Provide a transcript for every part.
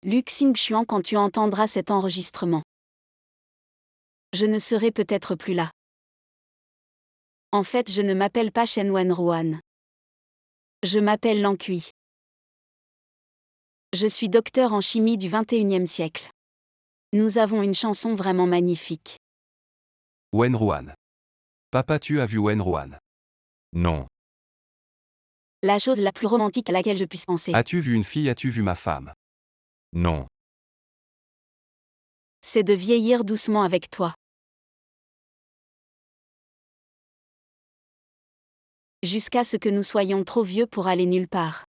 Lu Xingxuan quand tu entendras cet enregistrement. Je ne serai peut-être plus là. En fait, je ne m'appelle pas Shen Wenruan. Je m'appelle Lan Kui. Je suis docteur en chimie du XXIe siècle. Nous avons une chanson vraiment magnifique. Wenruan. Papa, tu as vu Wenruan? Non. La chose la plus romantique à laquelle je puisse penser. As-tu vu une fille? As-tu vu ma femme? Non. C'est de vieillir doucement avec toi. Jusqu'à ce que nous soyons trop vieux pour aller nulle part.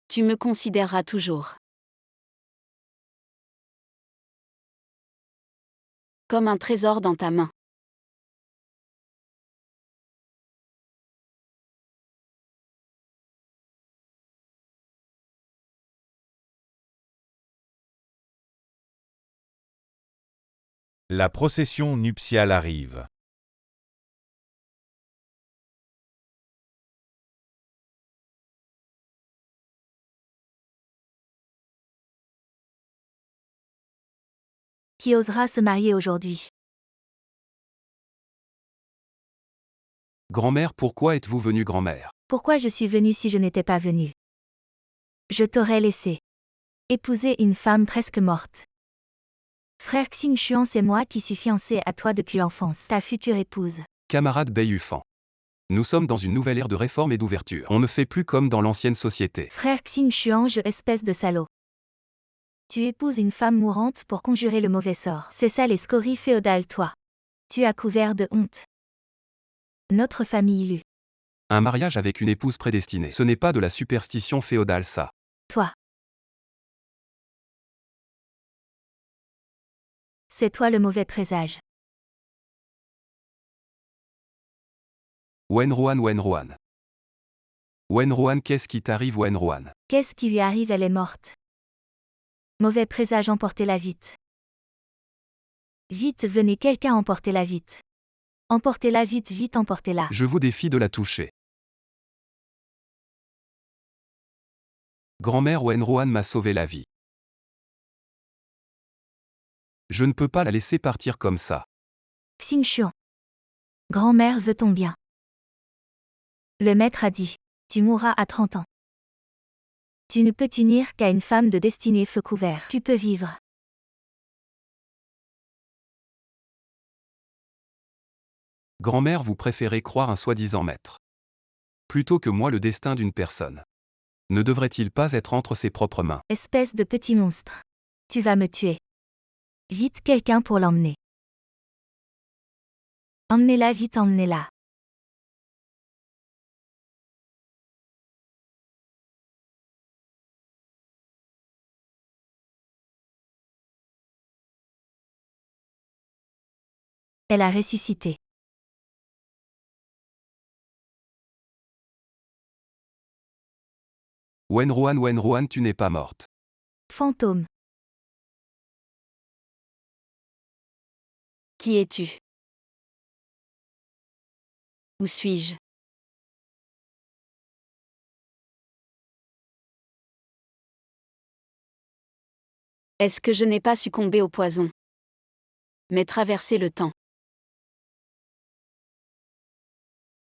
Tu me considéreras toujours comme un trésor dans ta main. La procession nuptiale arrive. Qui osera se marier aujourd'hui? Grand-mère, pourquoi êtes-vous venue, grand-mère? Pourquoi je suis venue si je n'étais pas venue? Je t'aurais laissé épouser une femme presque morte. Frère Xingxuan, c'est moi qui suis fiancé à toi depuis l'enfance, ta future épouse. Camarade Beiyufan. Nous sommes dans une nouvelle ère de réforme et d'ouverture. On ne fait plus comme dans l'ancienne société. Frère Xingxuan, espèce de salaud. Tu épouses une femme mourante pour conjurer le mauvais sort. C'est ça les scories féodales, toi. Tu as couvert de honte notre famille lue. Un mariage avec une épouse prédestinée. Ce n'est pas de la superstition féodale, ça. Toi. C'est toi le mauvais présage. Wenruan, Wenruan. Wenruan, qu'est-ce qui t'arrive, Wenruan? Qu'est-ce qui lui arrive? Elle est morte. Mauvais présage, emportez-la vite. Vite, venez, quelqu'un emportez-la vite. Emportez-la vite, vite, emportez-la. Je vous défie de la toucher. Grand-mère Wenruan m'a sauvé la vie. Je ne peux pas la laisser partir comme ça. Xingxuan. Grand-mère veut ton bien. Le maître a dit. Tu mourras à 30 ans. Tu ne peux t'unir qu'à une femme de destinée feu couvert. Tu peux vivre. Grand-mère, vous préférez croire un soi-disant maître. Plutôt que moi, le destin d'une personne. Ne devrait-il pas être entre ses propres mains? Espèce de petit monstre. Tu vas me tuer. Vite, quelqu'un pour l'emmener. Emmenez-la vite, emmenez-la. Elle a ressuscité. Wenruan, Wenruan, tu n'es pas morte. Fantôme. Qui es-tu? Où suis-je? Est-ce que je n'ai pas succombé au poison, mais traversé le temps?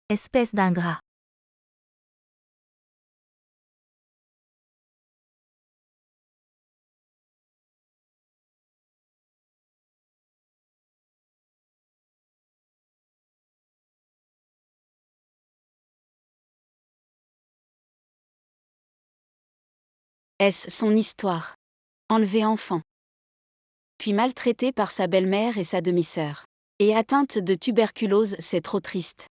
Espèce d'ingrat. Est-ce son histoire? Enlevée enfant, puis maltraitée par sa belle-mère et sa demi-sœur. Et atteinte de tuberculose, c'est trop triste.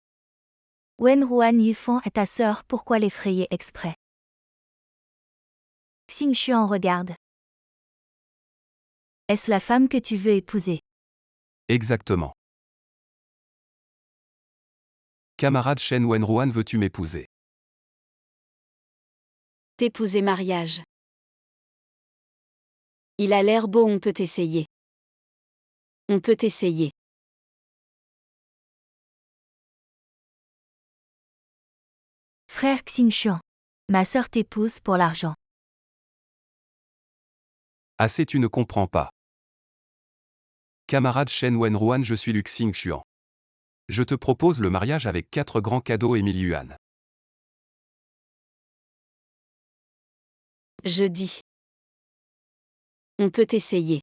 Wenruan Yufan est ta sœur, pourquoi l'effrayer exprès? Xingxuan regarde. Est-ce la femme que tu veux épouser? Exactement. Camarade Shen Wenruan, veux-tu m'épouser? T'épouser mariage. Il a l'air beau, on peut essayer. On peut essayer. Frère Xingxuan. Ma sœur t'épouse pour l'argent. Assez, tu ne comprends pas. Camarade Shen Wenruan, je suis Lu Xingxuan. Je te propose le mariage avec 4 grands cadeaux et 1000 yuan. Je dis. On peut essayer.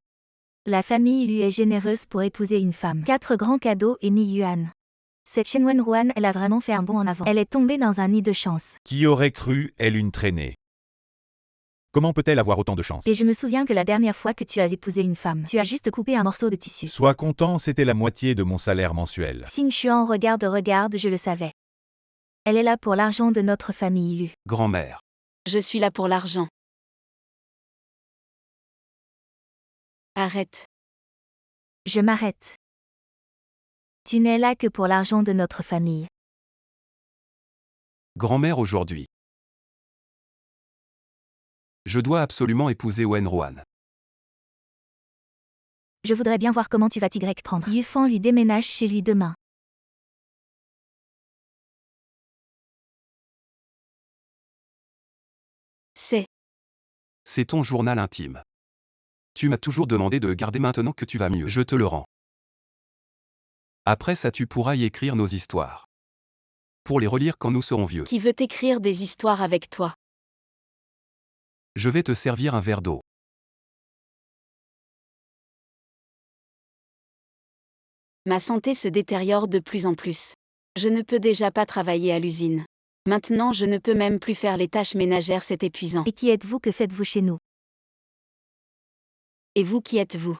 La famille lui est généreuse pour épouser une femme. 4 grands cadeaux et 1000 yuan. Cette Shen Wenruan, elle a vraiment fait un bond en avant. Elle est tombée dans un nid de chance. Qui aurait cru, elle une traînée? Comment peut-elle avoir autant de chance? Et je me souviens que la dernière fois que tu as épousé une femme, tu as juste coupé un morceau de tissu. Sois content, c'était la moitié de mon salaire mensuel. Xingxuan, regarde, je le savais. Elle est là pour l'argent de notre famille Lu. Grand-mère. Je suis là pour l'argent. Arrête. Je m'arrête. Tu n'es là que pour l'argent de notre famille. Grand-mère aujourd'hui. Je dois absolument épouser Wenruan. Je voudrais bien voir comment tu vas t'y prendre. Yufan lui déménage chez lui demain. C'est ton journal intime. Tu m'as toujours demandé de le garder, maintenant que tu vas mieux, je te le rends. Après ça, tu pourras y écrire nos histoires. Pour les relire quand nous serons vieux. Qui veut écrire des histoires avec toi? Je vais te servir un verre d'eau. Ma santé se détériore de plus en plus. Je ne peux déjà pas travailler à l'usine. Maintenant, je ne peux même plus faire les tâches ménagères, c'est épuisant. Et qui êtes-vous? Que faites-vous chez nous? Et vous, qui êtes-vous?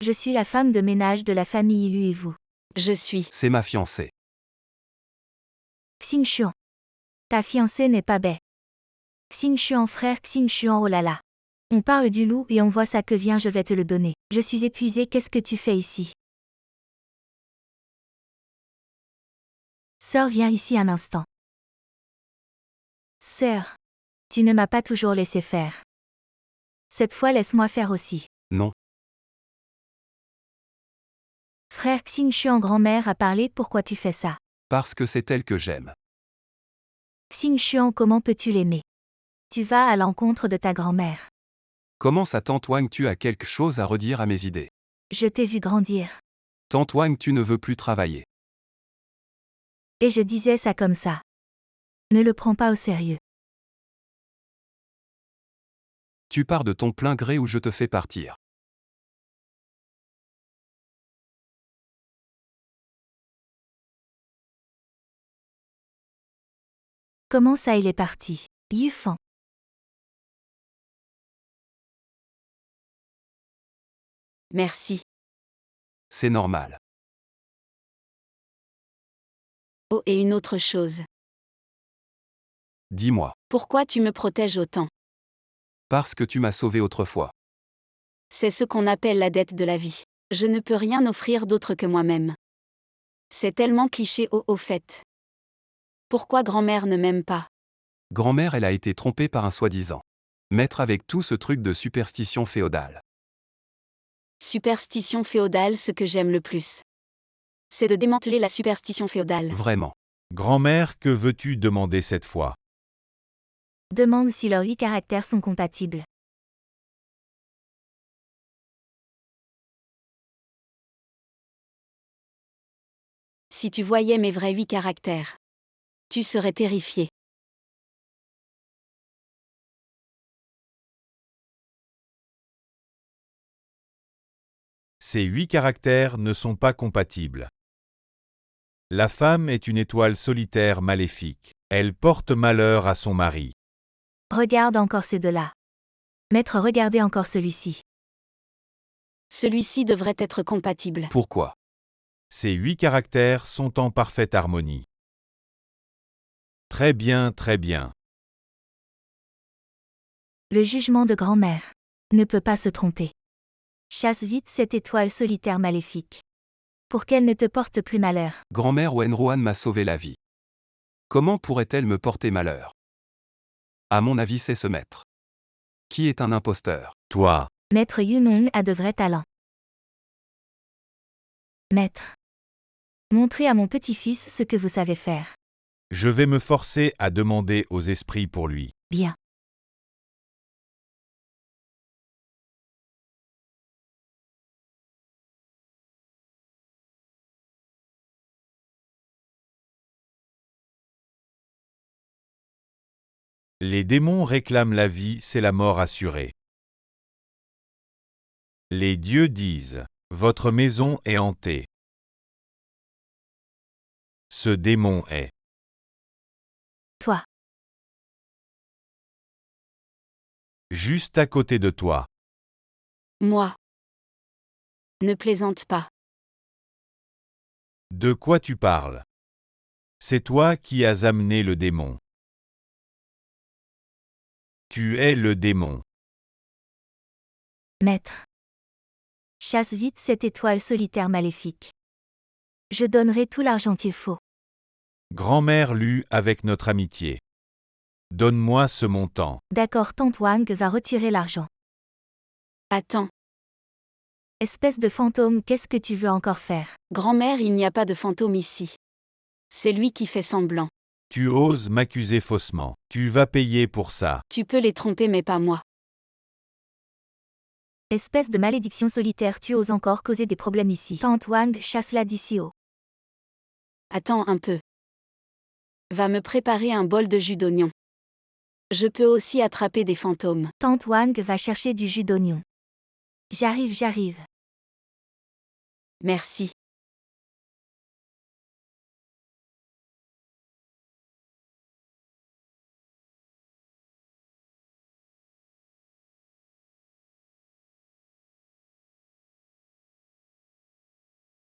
Je suis la femme de ménage de la famille Lu. Et vous? Je suis. C'est ma fiancée. Xingxuan. Ta fiancée n'est pas bête. Xingxuan, frère Xingxuan, oh là là. On parle du loup et on voit ça que vient, je vais te le donner. Je suis épuisée, qu'est-ce que tu fais ici? Sœur, viens ici un instant. Sœur. Tu ne m'as pas toujours laissé faire. Cette fois, laisse-moi faire aussi. Non. Frère Xingxuan, grand-mère a parlé, pourquoi tu fais ça? Parce que c'est elle que j'aime. Xingxuan, comment peux-tu l'aimer? Tu vas à l'encontre de ta grand-mère. Comment ça, tante Wang, tu as quelque chose à redire à mes idées? Je t'ai vu grandir. Tante Wang, tu ne veux plus travailler. Et je disais ça comme ça. Ne le prends pas au sérieux. Tu pars de ton plein gré ou je te fais partir. Comment ça, il est parti? Yufan. Merci. C'est normal. Oh, et une autre chose. Dis-moi. Pourquoi tu me protèges autant? Parce que tu m'as sauvé autrefois. C'est ce qu'on appelle la dette de la vie. Je ne peux rien offrir d'autre que moi-même. C'est tellement cliché au fait. Pourquoi grand-mère ne m'aime pas? Grand-mère, elle a été trompée par un soi-disant maître avec tout ce truc de superstition féodale. Superstition féodale, ce que j'aime le plus. C'est de démanteler la superstition féodale. Vraiment. Grand-mère, que veux-tu demander cette fois? Demande si leurs 8 caractères sont compatibles. Si tu voyais mes vrais 8 caractères. Tu serais terrifié. Ces 8 caractères ne sont pas compatibles. La femme est une étoile solitaire maléfique. Elle porte malheur à son mari. Regarde encore ces deux-là. Maître, regardez encore celui-ci. Celui-ci devrait être compatible. Pourquoi? Ces 8 caractères sont en parfaite harmonie. Très bien, très bien. Le jugement de grand-mère ne peut pas se tromper. Chasse vite cette étoile solitaire maléfique. Pour qu'elle ne te porte plus malheur. Grand-mère Wenruan m'a sauvé la vie. Comment pourrait-elle me porter malheur? À mon avis, c'est ce maître. Qui est un imposteur? Toi. Maître Yunong a de vrais talents. Maître. Montrez à mon petit-fils ce que vous savez faire. Je vais me forcer à demander aux esprits pour lui. Bien. Les démons réclament la vie, c'est la mort assurée. Les dieux disent, votre maison est hantée. Ce démon est. Toi. Juste à côté de toi. Moi. Ne plaisante pas. De quoi tu parles? C'est toi qui as amené le démon. Tu es le démon. Maître. Chasse vite cette étoile solitaire maléfique. Je donnerai tout l'argent qu'il faut. Grand-mère lue avec notre amitié. Donne-moi ce montant. D'accord, tante Wang va retirer l'argent. Attends. Espèce de fantôme, qu'est-ce que tu veux encore faire? Grand-mère, il n'y a pas de fantôme ici. C'est lui qui fait semblant. Tu oses m'accuser faussement. Tu vas payer pour ça. Tu peux les tromper mais pas moi. Espèce de malédiction solitaire, tu oses encore causer des problèmes ici. Tante Wang, chasse-la d'ici haut. Attends un peu. Va me préparer un bol de jus d'oignon. Je peux aussi attraper des fantômes. Tante Wang va chercher du jus d'oignon. J'arrive. Merci.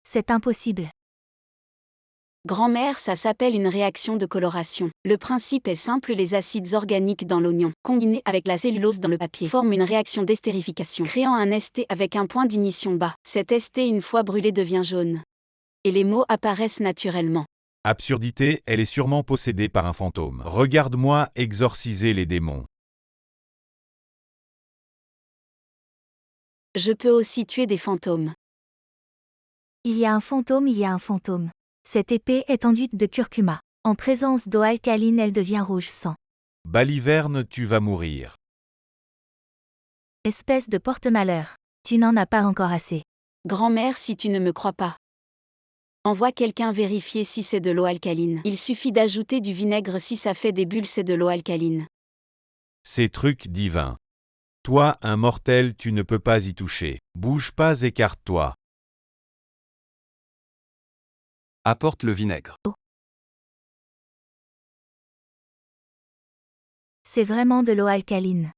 C'est impossible. Grand-mère, ça s'appelle une réaction de coloration. Le principe est simple, les acides organiques dans l'oignon, combinés avec la cellulose dans le papier, forment une réaction d'estérification, créant un ester avec un point d'ignition bas. Cet ester, une fois brûlé, devient jaune. Et les mots apparaissent naturellement. Absurdité, elle est sûrement possédée par un fantôme. Regarde-moi exorciser les démons. Je peux aussi tuer des fantômes. Il y a un fantôme. Cette épée est enduite de curcuma. En présence d'eau alcaline, elle devient rouge sang. Baliverne, tu vas mourir. Espèce de porte-malheur. Tu n'en as pas encore assez. Grand-mère, si tu ne me crois pas, envoie quelqu'un vérifier si c'est de l'eau alcaline. Il suffit d'ajouter du vinaigre, si ça fait des bulles, c'est de l'eau alcaline. Ces trucs divins. Toi, un mortel, tu ne peux pas y toucher. Bouge pas, écarte-toi. Apporte le vinaigre. C'est vraiment de l'eau alcaline.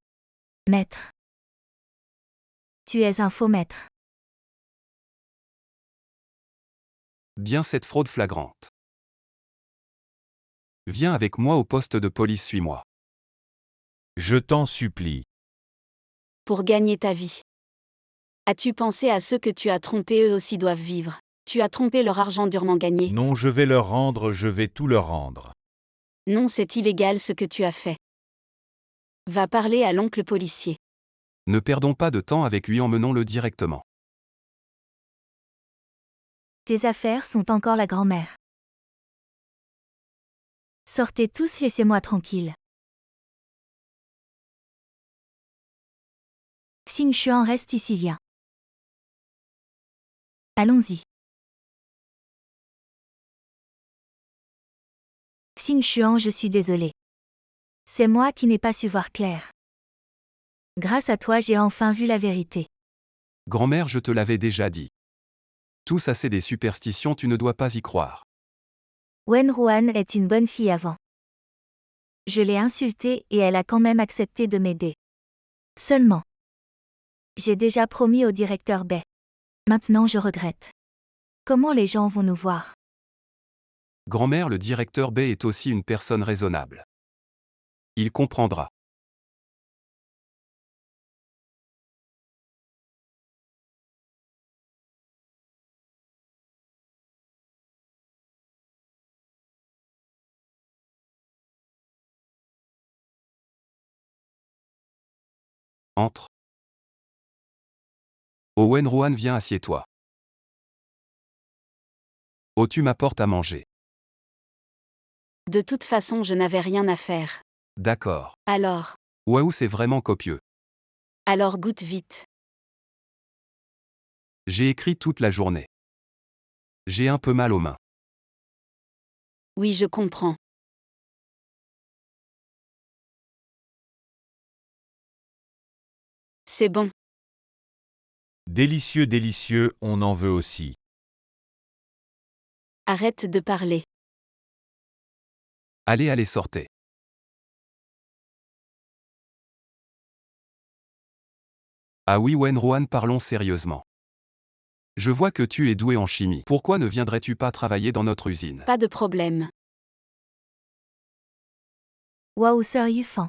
Maître. Tu es un faux maître. Bien cette fraude flagrante. Viens avec moi au poste de police, suis-moi. Je t'en supplie. Pour gagner ta vie. As-tu pensé à ceux que tu as trompés, eux aussi doivent vivre. Tu as trompé leur argent durement gagné. Non, je vais leur rendre, je vais tout leur rendre. Non, c'est illégal ce que tu as fait. Va parler à l'oncle policier. Ne perdons pas de temps avec lui, emmenons-le directement. Tes affaires sont encore la grand-mère. Sortez tous, laissez-moi tranquille. Xing Xuan reste ici, viens. Allons-y. Xing Xuan, je suis désolé. C'est moi qui n'ai pas su voir clair. Grâce à toi, j'ai enfin vu la vérité. Grand-mère, je te l'avais déjà dit. Tout ça, c'est des superstitions, tu ne dois pas y croire. Wen Ruan est une bonne fille avant. Je l'ai insultée et elle a quand même accepté de m'aider. Seulement. J'ai déjà promis au directeur Bai. Maintenant je regrette. Comment les gens vont nous voir? Grand-mère, le directeur Bai est aussi une personne raisonnable. Il comprendra. Entre. Oh Wen Ruan, viens, assieds-toi. Oh, tu m'apportes à manger. De toute façon, je n'avais rien à faire. D'accord. Alors. Waouh, c'est vraiment copieux. Alors goûte vite. J'ai écrit toute la journée. J'ai un peu mal aux mains. Oui, je comprends. C'est bon. Délicieux, délicieux, on en veut aussi. Arrête de parler. Allez, allez, sortez. Ah oui, Wenruan, parlons sérieusement. Je vois que tu es doué en chimie. Pourquoi ne viendrais-tu pas travailler dans notre usine? Pas de problème. Waouh, Sir Yufan.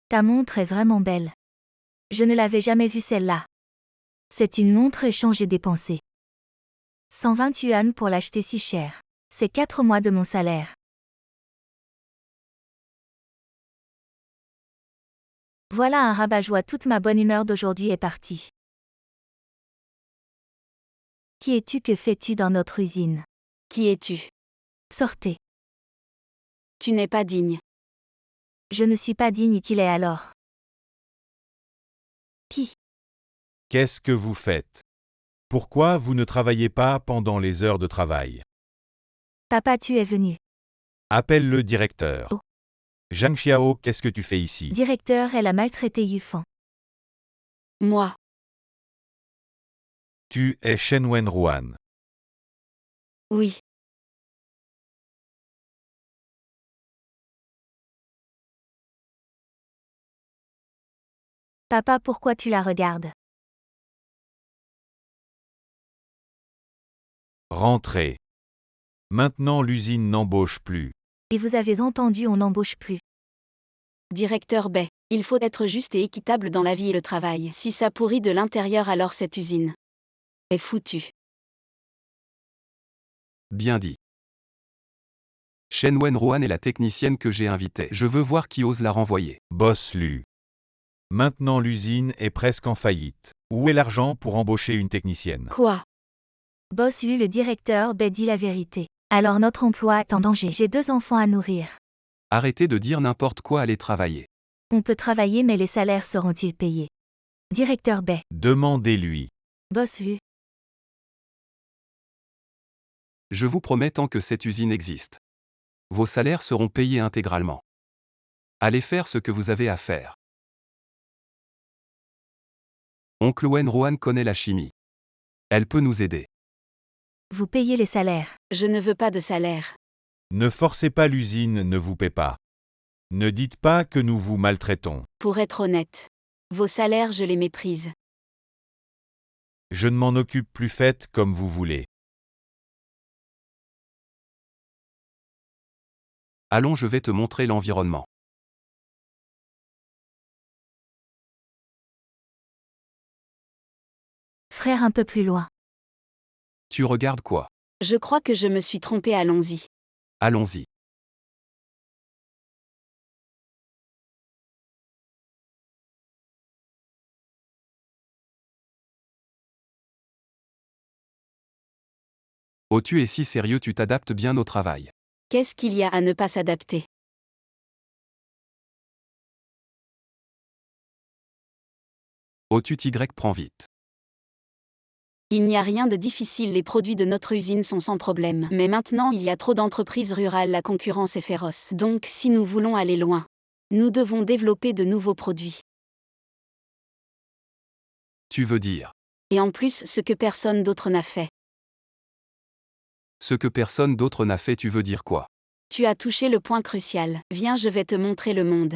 Ta montre est vraiment belle. Je ne l'avais jamais vue celle-là. C'est une montre échange et dépensée. 120 yuan pour l'acheter si cher. C'est 4 mois de mon salaire. Voilà un rabat-joie, toute ma bonne humeur d'aujourd'hui est partie. Qui es-tu, que fais-tu dans notre usine? Qui es-tu? Sortez. Tu n'es pas digne. Je ne suis pas digne, qu'il est alors. Qui? Qu'est-ce que vous faites? Pourquoi vous ne travaillez pas pendant les heures de travail? Papa, tu es venu. Appelle le directeur. Oh. Zhang Xiao, qu'est-ce que tu fais ici? Directeur, elle a maltraité Yufan. Moi. Tu es Shen Wenruan. Oui. Papa, pourquoi tu la regardes? Rentrez. Maintenant l'usine n'embauche plus. Et vous avez entendu, on n'embauche plus. Directeur Bay, il faut être juste et équitable dans la vie et le travail. Si ça pourrit de l'intérieur, alors cette usine est foutue. Bien dit. Shen Wenruan est la technicienne que j'ai invitée. Je veux voir qui ose la renvoyer. Boss Lu. Maintenant l'usine est presque en faillite. Où est l'argent pour embaucher une technicienne? Quoi? Boss Lu, le directeur Bay dit la vérité. Alors notre emploi est en danger. J'ai 2 enfants à nourrir. Arrêtez de dire n'importe quoi, allez travailler. On peut travailler, mais les salaires seront-ils payés? Directeur Bay. Demandez-lui. Boss Lu. Je vous promets, tant que cette usine existe, vos salaires seront payés intégralement. Allez faire ce que vous avez à faire. Oncle Wenruan connaît la chimie. Elle peut nous aider. Vous payez les salaires. Je ne veux pas de salaire. Ne forcez pas, l'usine ne vous paie pas. Ne dites pas que nous vous maltraitons. Pour être honnête, vos salaires, je les méprise. Je ne m'en occupe plus, faites comme vous voulez. Allons, je vais te montrer l'environnement. Frère, un peu plus loin. Tu regardes quoi? Je crois que je me suis trompée, allons-y. Allons-y. Oh, tu es si sérieux, tu t'adaptes bien au travail. Qu'est-ce qu'il y a à ne pas s'adapter? Oh, tu t'y prends vite. Il n'y a rien de difficile, les produits de notre usine sont sans problème. Mais maintenant, il y a trop d'entreprises rurales, la concurrence est féroce. Donc, si nous voulons aller loin, nous devons développer de nouveaux produits. Tu veux dire Et en plus, ce que personne d'autre n'a fait. ce que personne d'autre n'a fait, tu veux dire quoi? Tu as touché le point crucial. Viens, je vais te montrer le monde.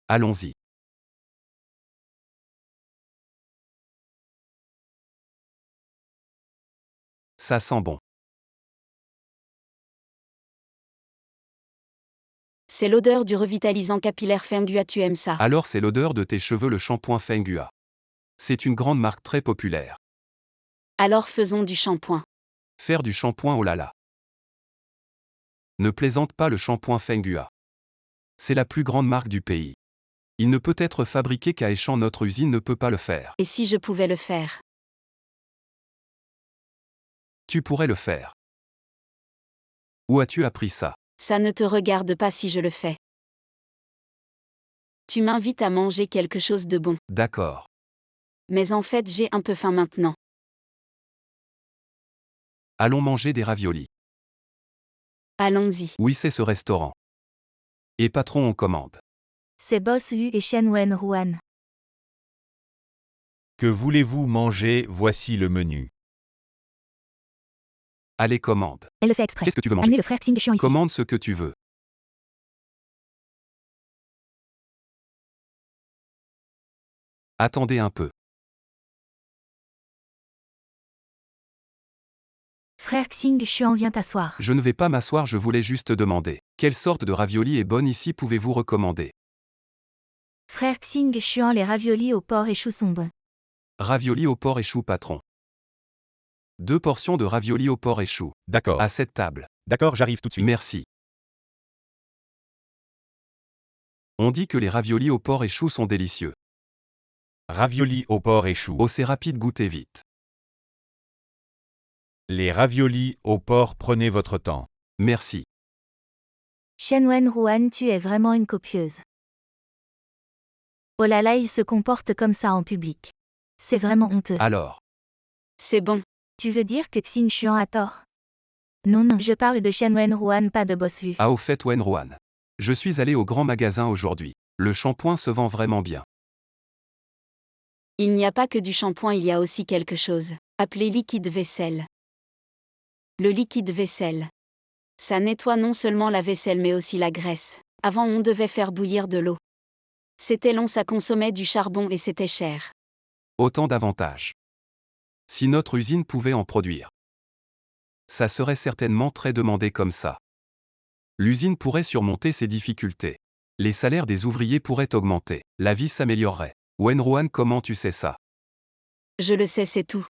Allons-y. Ça sent bon. C'est l'odeur du revitalisant capillaire Fengua, tu aimes ça? Alors c'est l'odeur de tes cheveux, le shampoing Fengua. C'est une grande marque très populaire. Alors faisons du shampoing. Faire du shampoing, oh là là. Ne plaisante pas, le shampoing Fengua. C'est la plus grande marque du pays. Il ne peut être fabriqué qu'à Échamps, notre usine ne peut pas le faire. Et si je pouvais le faire? Tu pourrais le faire. Où as-tu appris ça? Ça ne te regarde pas si je le fais. Tu m'invites à manger quelque chose de bon. D'accord. Mais en fait j'ai un peu faim maintenant. Allons manger des raviolis. Allons-y. Oui, c'est ce restaurant. Et patron, on commande. C'est Boss Lu et Shen Wen-Ruan. Que voulez-vous manger? Voici le menu. Allez, commande. Elle le fait exprès. Qu'est-ce que tu veux manger? Amenez le frère Xing Xian ici. Commande ce que tu veux. Attendez un peu. Frère Xing Xian vient t'asseoir. Je ne vais pas m'asseoir, je voulais juste demander. Quelle sorte de ravioli est bonne ici, pouvez-vous recommander? Frère Xing Xian, les raviolis au porc et choux sont bons. Ravioli au porc et choux, patron. 2 portions de ravioli au porc et choux. D'accord. À cette table. D'accord, j'arrive tout de suite. Merci. On dit que les raviolis au porc et choux sont délicieux. Raviolis au porc et choux. Oh, c'est rapide, goûtez vite. Les raviolis au porc, prenez votre temps. Merci. Shen Wen-Ruan, tu es vraiment une copieuse. Oh là là, il se comporte comme ça en public. C'est vraiment honteux. Alors, C'est bon. Tu veux dire que Xing Xian a tort? Non, non, je parle de Shen Wen-Ruan, pas de Boss Lu. au fait, Wen-Ruan. Je suis allé au grand magasin aujourd'hui. Le shampoing se vend vraiment bien. Il n'y a pas que du shampoing, il y a aussi quelque chose, appelé liquide vaisselle. Le liquide vaisselle. Ça nettoie non seulement la vaisselle mais aussi la graisse. Avant on devait faire bouillir de l'eau. C'était long, ça consommait du charbon et c'était cher. Autant d'avantages. Si notre usine pouvait en produire. Ça serait certainement très demandé comme ça. L'usine pourrait surmonter ses difficultés. Les salaires des ouvriers pourraient augmenter. La vie s'améliorerait. Wen-Ruan, comment tu sais ça? Je le sais, c'est tout.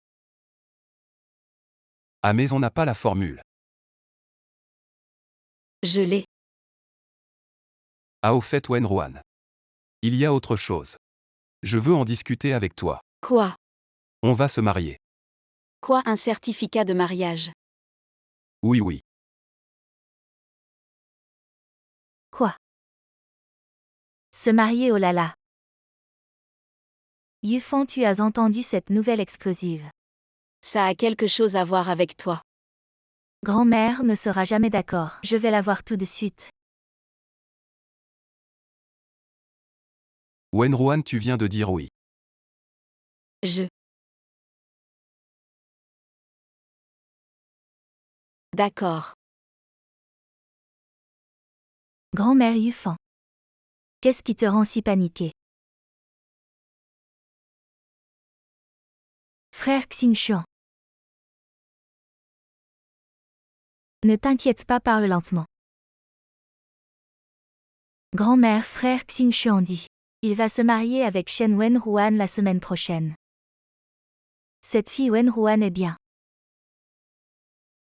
Ah, mais on n'a pas la formule. Je l'ai. Ah, au fait, Wen-Ruan. Il y a autre chose. Je veux en discuter avec toi. Quoi? On va se marier. Quoi, un certificat de mariage? Oui, oui. Quoi? Se marier, oh là là. Yufan, tu as entendu cette nouvelle explosive. Ça a quelque chose à voir avec toi. Grand-mère ne sera jamais d'accord. Je vais la voir tout de suite. Wen-Ruan, tu viens de dire oui. D'accord. Grand-mère Yufan. Qu'est-ce qui te rend si paniqué? Frère Xing Xian. Ne t'inquiète pas, parle lentement. Grand-mère, frère Xing Xian dit. Il va se marier avec Shen Wen-Ruan la semaine prochaine. Cette fille Wen-Ruan est bien.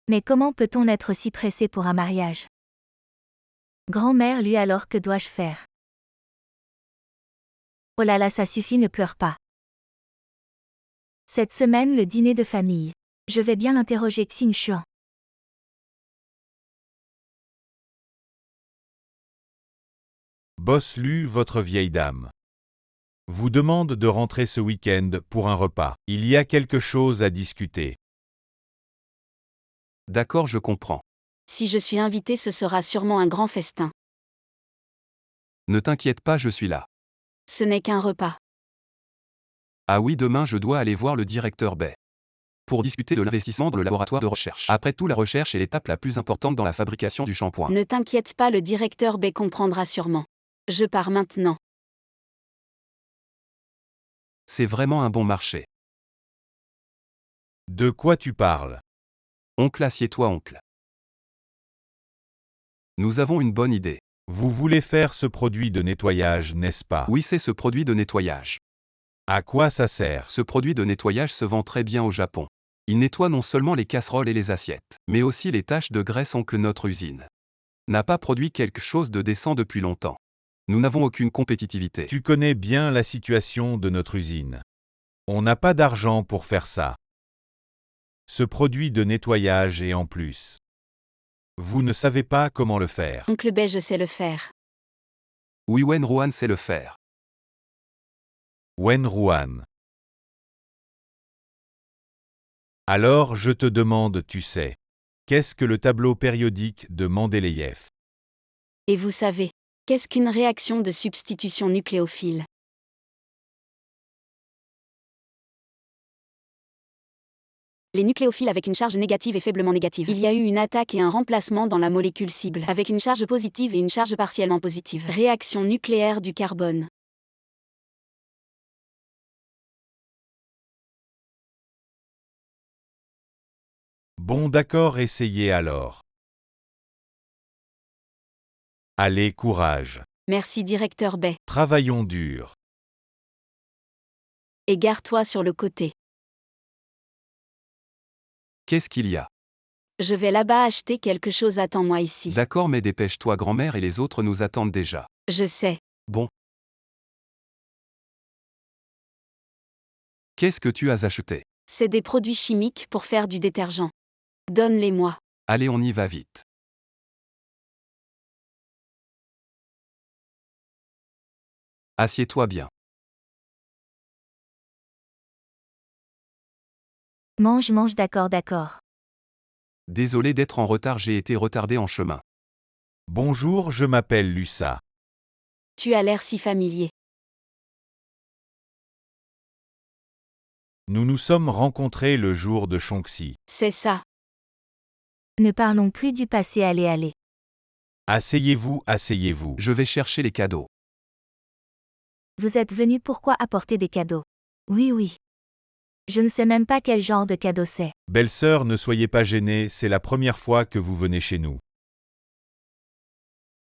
Mais comment peut-on être si pressé pour un mariage? Grand-mère, lui, alors que dois-je faire? Oh là là, ça suffit, ne pleure pas. Cette semaine, le dîner de famille. Je vais bien l'interroger, Xing Xian. Boss Lu, votre vieille dame, vous demande de rentrer ce week-end pour un repas. Il y a quelque chose à discuter. D'accord, je comprends. Si je suis invité, ce sera sûrement un grand festin. Ne t'inquiète pas, je suis là. Ce n'est qu'un repas. Ah oui, demain je dois aller voir le directeur Bay. Pour discuter de l'investissement dans le laboratoire de recherche. Après tout, la recherche est l'étape la plus importante dans la fabrication du shampoing. Ne t'inquiète pas, le directeur B comprendra sûrement. Je pars maintenant. C'est vraiment un bon marché. De quoi tu parles? Oncle, assieds-toi, oncle. Nous avons une bonne idée. Vous voulez faire ce produit de nettoyage, n'est-ce pas? Oui, c'est ce produit de nettoyage. À quoi ça sert? Ce produit de nettoyage se vend très bien au Japon. Il nettoie non seulement les casseroles et les assiettes, mais aussi les taches de graisse. Oncle, notre usine n'a pas produit quelque chose de décent depuis longtemps. Nous n'avons aucune compétitivité. Tu connais bien la situation de notre usine. On n'a pas d'argent pour faire ça. Ce produit de nettoyage et en plus. Vous ne savez pas comment le faire. Oncle Bay, je sais le faire. Oui, Wenruan sait le faire. Wenruan. Alors je te demande, tu sais. Qu'est-ce que le tableau périodique de Mendeleïev? Et vous savez, qu'est-ce qu'une réaction de substitution nucléophile? Les nucléophiles avec une charge négative et faiblement négative. Il y a eu une attaque et un remplacement dans la molécule cible, avec une charge positive et une charge partiellement positive. Réaction nucléaire du carbone. Bon d'accord, essayez alors. Allez, courage. Merci directeur Bay. Travaillons dur. Égare-toi sur le côté. Qu'est-ce qu'il y a? Je vais là-bas acheter quelque chose, attends-moi ici. D'accord, mais dépêche-toi, grand-mère et les autres nous attendent déjà. Je sais. Bon. Qu'est-ce que tu as acheté? C'est des produits chimiques pour faire du détergent. Donne-les-moi. Allez, on y va vite. Assieds-toi bien. Mange, d'accord. Désolé d'être en retard, j'ai été retardé en chemin. Bonjour, je m'appelle Lusa. Tu as l'air si familier. Nous nous sommes rencontrés le jour de Shonxi. C'est ça. Ne parlons plus du passé, allez. Asseyez-vous, asseyez-vous. Je vais chercher les cadeaux. Vous êtes venu pourquoi apporter des cadeaux? Oui. Je ne sais même pas quel genre de cadeau c'est. Belle-sœur, ne soyez pas gênée, c'est la première fois que vous venez chez nous.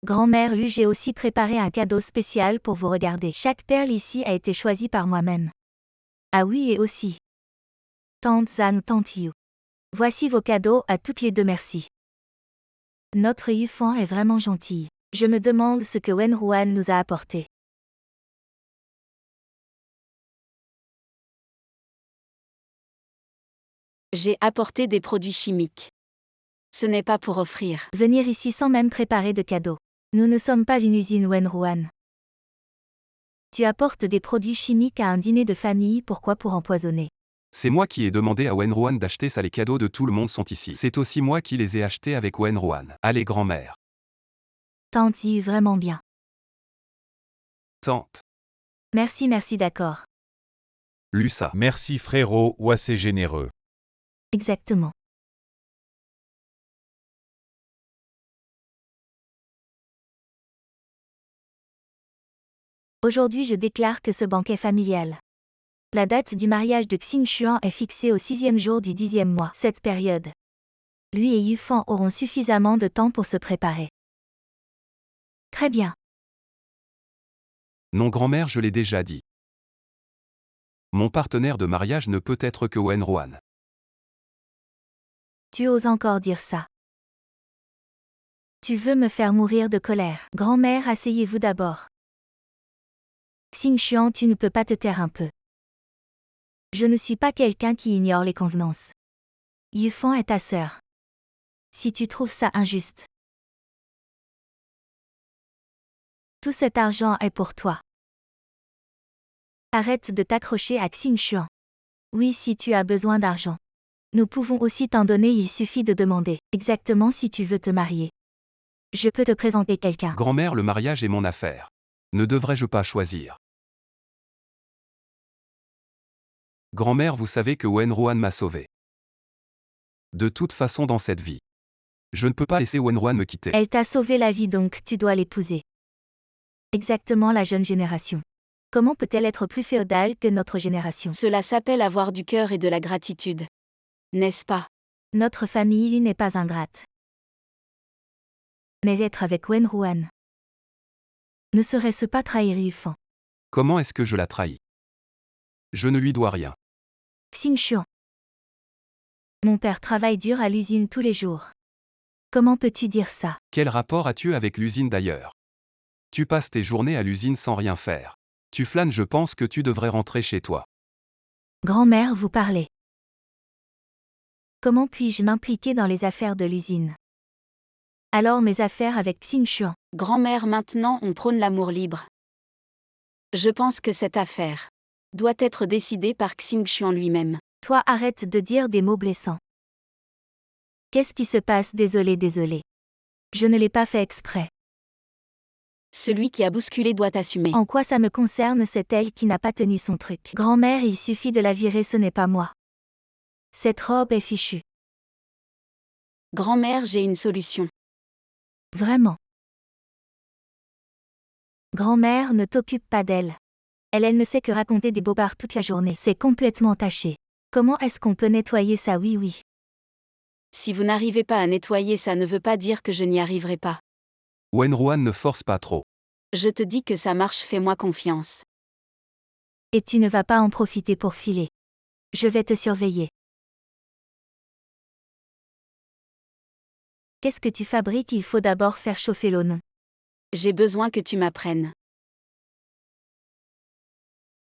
Grand-mère j'ai aussi préparé un cadeau spécial pour vous, regarder. Chaque perle ici a été choisie par moi-même. Ah oui, et aussi. Tante Zan, tante Yu. Voici vos cadeaux à toutes les deux, merci. Notre Yufan est vraiment gentille. Je me demande ce que Wenruan nous a apporté. J'ai apporté des produits chimiques. Ce n'est pas pour offrir. Venir ici sans même préparer de cadeau. Nous ne sommes pas une usine Wenruan. Tu apportes des produits chimiques à un dîner de famille, pourquoi? Pour empoisonner. C'est moi qui ai demandé à Wenruan d'acheter ça, les cadeaux de tout le monde sont ici. C'est aussi moi qui les ai achetés avec Wenruan. Allez, grand-mère. Tante Yu, vraiment bien. Tante. Merci, d'accord. Lusa. Merci frérot, ou assez généreux. Exactement. Aujourd'hui, je déclare que ce banquet familial. La date du mariage de Xing Xuan est fixée au 6e jour du 10e mois. Cette période. Lui et Yufan auront suffisamment de temps pour se préparer. Très bien. Non, grand-mère, je l'ai déjà dit. Mon partenaire de mariage ne peut être que Wenruan. Tu oses encore dire ça. Tu veux me faire mourir de colère. Grand-mère, asseyez-vous d'abord. Xing Xuan, tu ne peux pas te taire un peu. Je ne suis pas quelqu'un qui ignore les convenances. Yufan est ta sœur. Si tu trouves ça injuste. Tout cet argent est pour toi. Arrête de t'accrocher à Xing Xuan. Oui, si tu as besoin d'argent. Nous pouvons aussi t'en donner, il suffit de demander. Exactement, si tu veux te marier. Je peux te présenter quelqu'un. Grand-mère, le mariage est mon affaire. Ne devrais-je pas choisir? Grand-mère, vous savez que Wenruan m'a sauvé. De toute façon dans cette vie. Je ne peux pas laisser Wenruan me quitter. Elle t'a sauvé la vie, donc tu dois l'épouser. Exactement, la jeune génération. Comment peut-elle être plus féodale que notre génération? Cela s'appelle avoir du cœur et de la gratitude. N'est-ce pas? Notre famille n'est pas ingrate. Mais être avec Wenruan. Ne serait-ce pas trahir Yufan? Comment est-ce que je la trahis? Je ne lui dois rien. Xing Xuan. Mon père travaille dur à l'usine tous les jours. Comment peux-tu dire ça? Quel rapport as-tu avec l'usine d'ailleurs? Tu passes tes journées à l'usine sans rien faire. Tu flânes, je pense que tu devrais rentrer chez toi. Grand-mère, vous parlez. Comment puis-je m'impliquer dans les affaires de l'usine? Alors mes affaires avec Xingxuan. Grand-mère, maintenant on prône l'amour libre. Je pense que cette affaire doit être décidée par Xingxuan lui-même. Toi, arrête de dire des mots blessants. Qu'est-ce qui se passe? Désolé. Je ne l'ai pas fait exprès. Celui qui a bousculé doit assumer. En quoi ça me concerne? C'est elle qui n'a pas tenu son truc. Grand-mère, il suffit de la virer, ce n'est pas moi. Cette robe est fichue. Grand-mère, j'ai une solution. Vraiment. Grand-mère, ne t'occupe pas d'elle. Elle ne sait que raconter des bobards toute la journée. C'est complètement taché. Comment est-ce qu'on peut nettoyer ça? Oui. Si vous n'arrivez pas à nettoyer, ça ne veut pas dire que je n'y arriverai pas. Wenruan ne force pas trop. Je te dis que ça marche, fais-moi confiance. Et tu ne vas pas en profiter pour filer. Je vais te surveiller. Qu'est-ce que tu fabriques? Il faut d'abord faire chauffer l'eau, non? J'ai besoin que tu m'apprennes.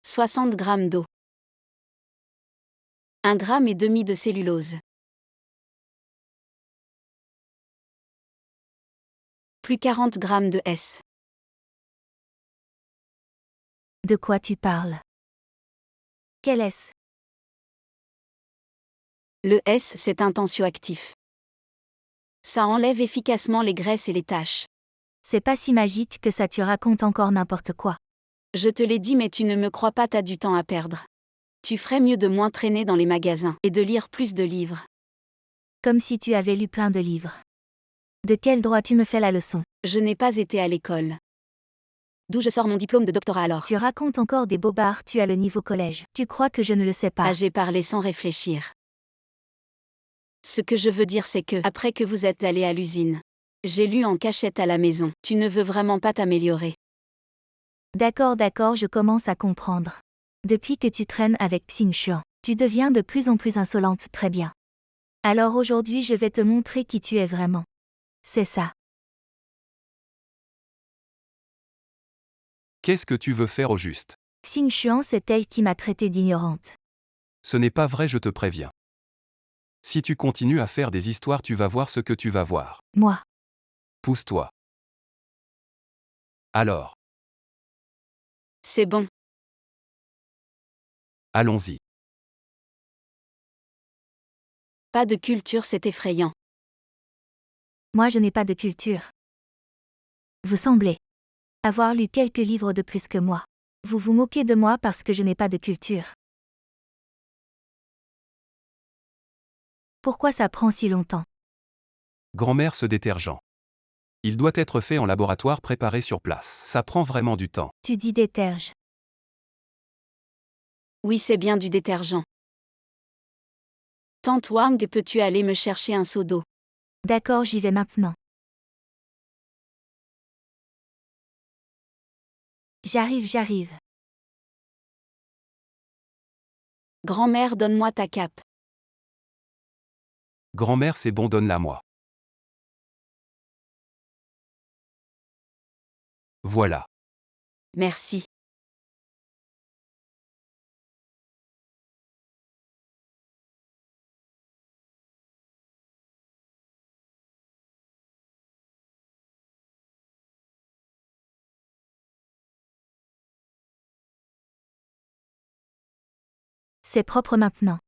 60 grammes d'eau. 1,5 gramme de cellulose. Plus 40 grammes de S. De quoi tu parles? Quel est-ce? Le S, c'est un tensioactif. Ça enlève efficacement les graisses et les taches. C'est pas si magique que ça, tu racontes encore n'importe quoi. Je te l'ai dit, mais tu ne me crois pas, t'as du temps à perdre. Tu ferais mieux de moins traîner dans les magasins et de lire plus de livres. Comme si tu avais lu plein de livres. De quel droit tu me fais la leçon? Je n'ai pas été à l'école. D'où je sors mon diplôme de doctorat alors? Tu racontes encore des bobards, tu as le niveau collège. Tu crois que je ne le sais pas? Ah, j'ai parlé sans réfléchir. Ce que je veux dire, c'est que, après que vous êtes allé à l'usine, j'ai lu en cachette à la maison. Tu ne veux vraiment pas t'améliorer. D'accord, je commence à comprendre. Depuis que tu traînes avec Xingxuan, tu deviens de plus en plus insolente, très bien. Alors aujourd'hui je vais te montrer qui tu es vraiment. C'est ça. Qu'est-ce que tu veux faire au juste? Xingxuan, c'est elle qui m'a traité d'ignorante. Ce n'est pas vrai, je te préviens. Si tu continues à faire des histoires, tu vas voir ce que tu vas voir. Moi. Pousse-toi. Alors, C'est bon. allons-y. Pas de culture, c'est effrayant. Moi je n'ai pas de culture. Vous semblez avoir lu quelques livres de plus que moi. Vous vous moquez de moi parce que je n'ai pas de culture. Pourquoi ça prend si longtemps? Grand-mère, ce détergent. Il doit être fait en laboratoire préparé sur place. Ça prend vraiment du temps. Tu dis déterge. Oui, c'est bien du détergent. Tante Wang, peux-tu aller me chercher un seau d'eau? D'accord, j'y vais maintenant. J'arrive. Grand-mère, donne-moi ta cape. Grand-mère, c'est bon, donne-la-moi. Voilà. Merci. C'est propre maintenant.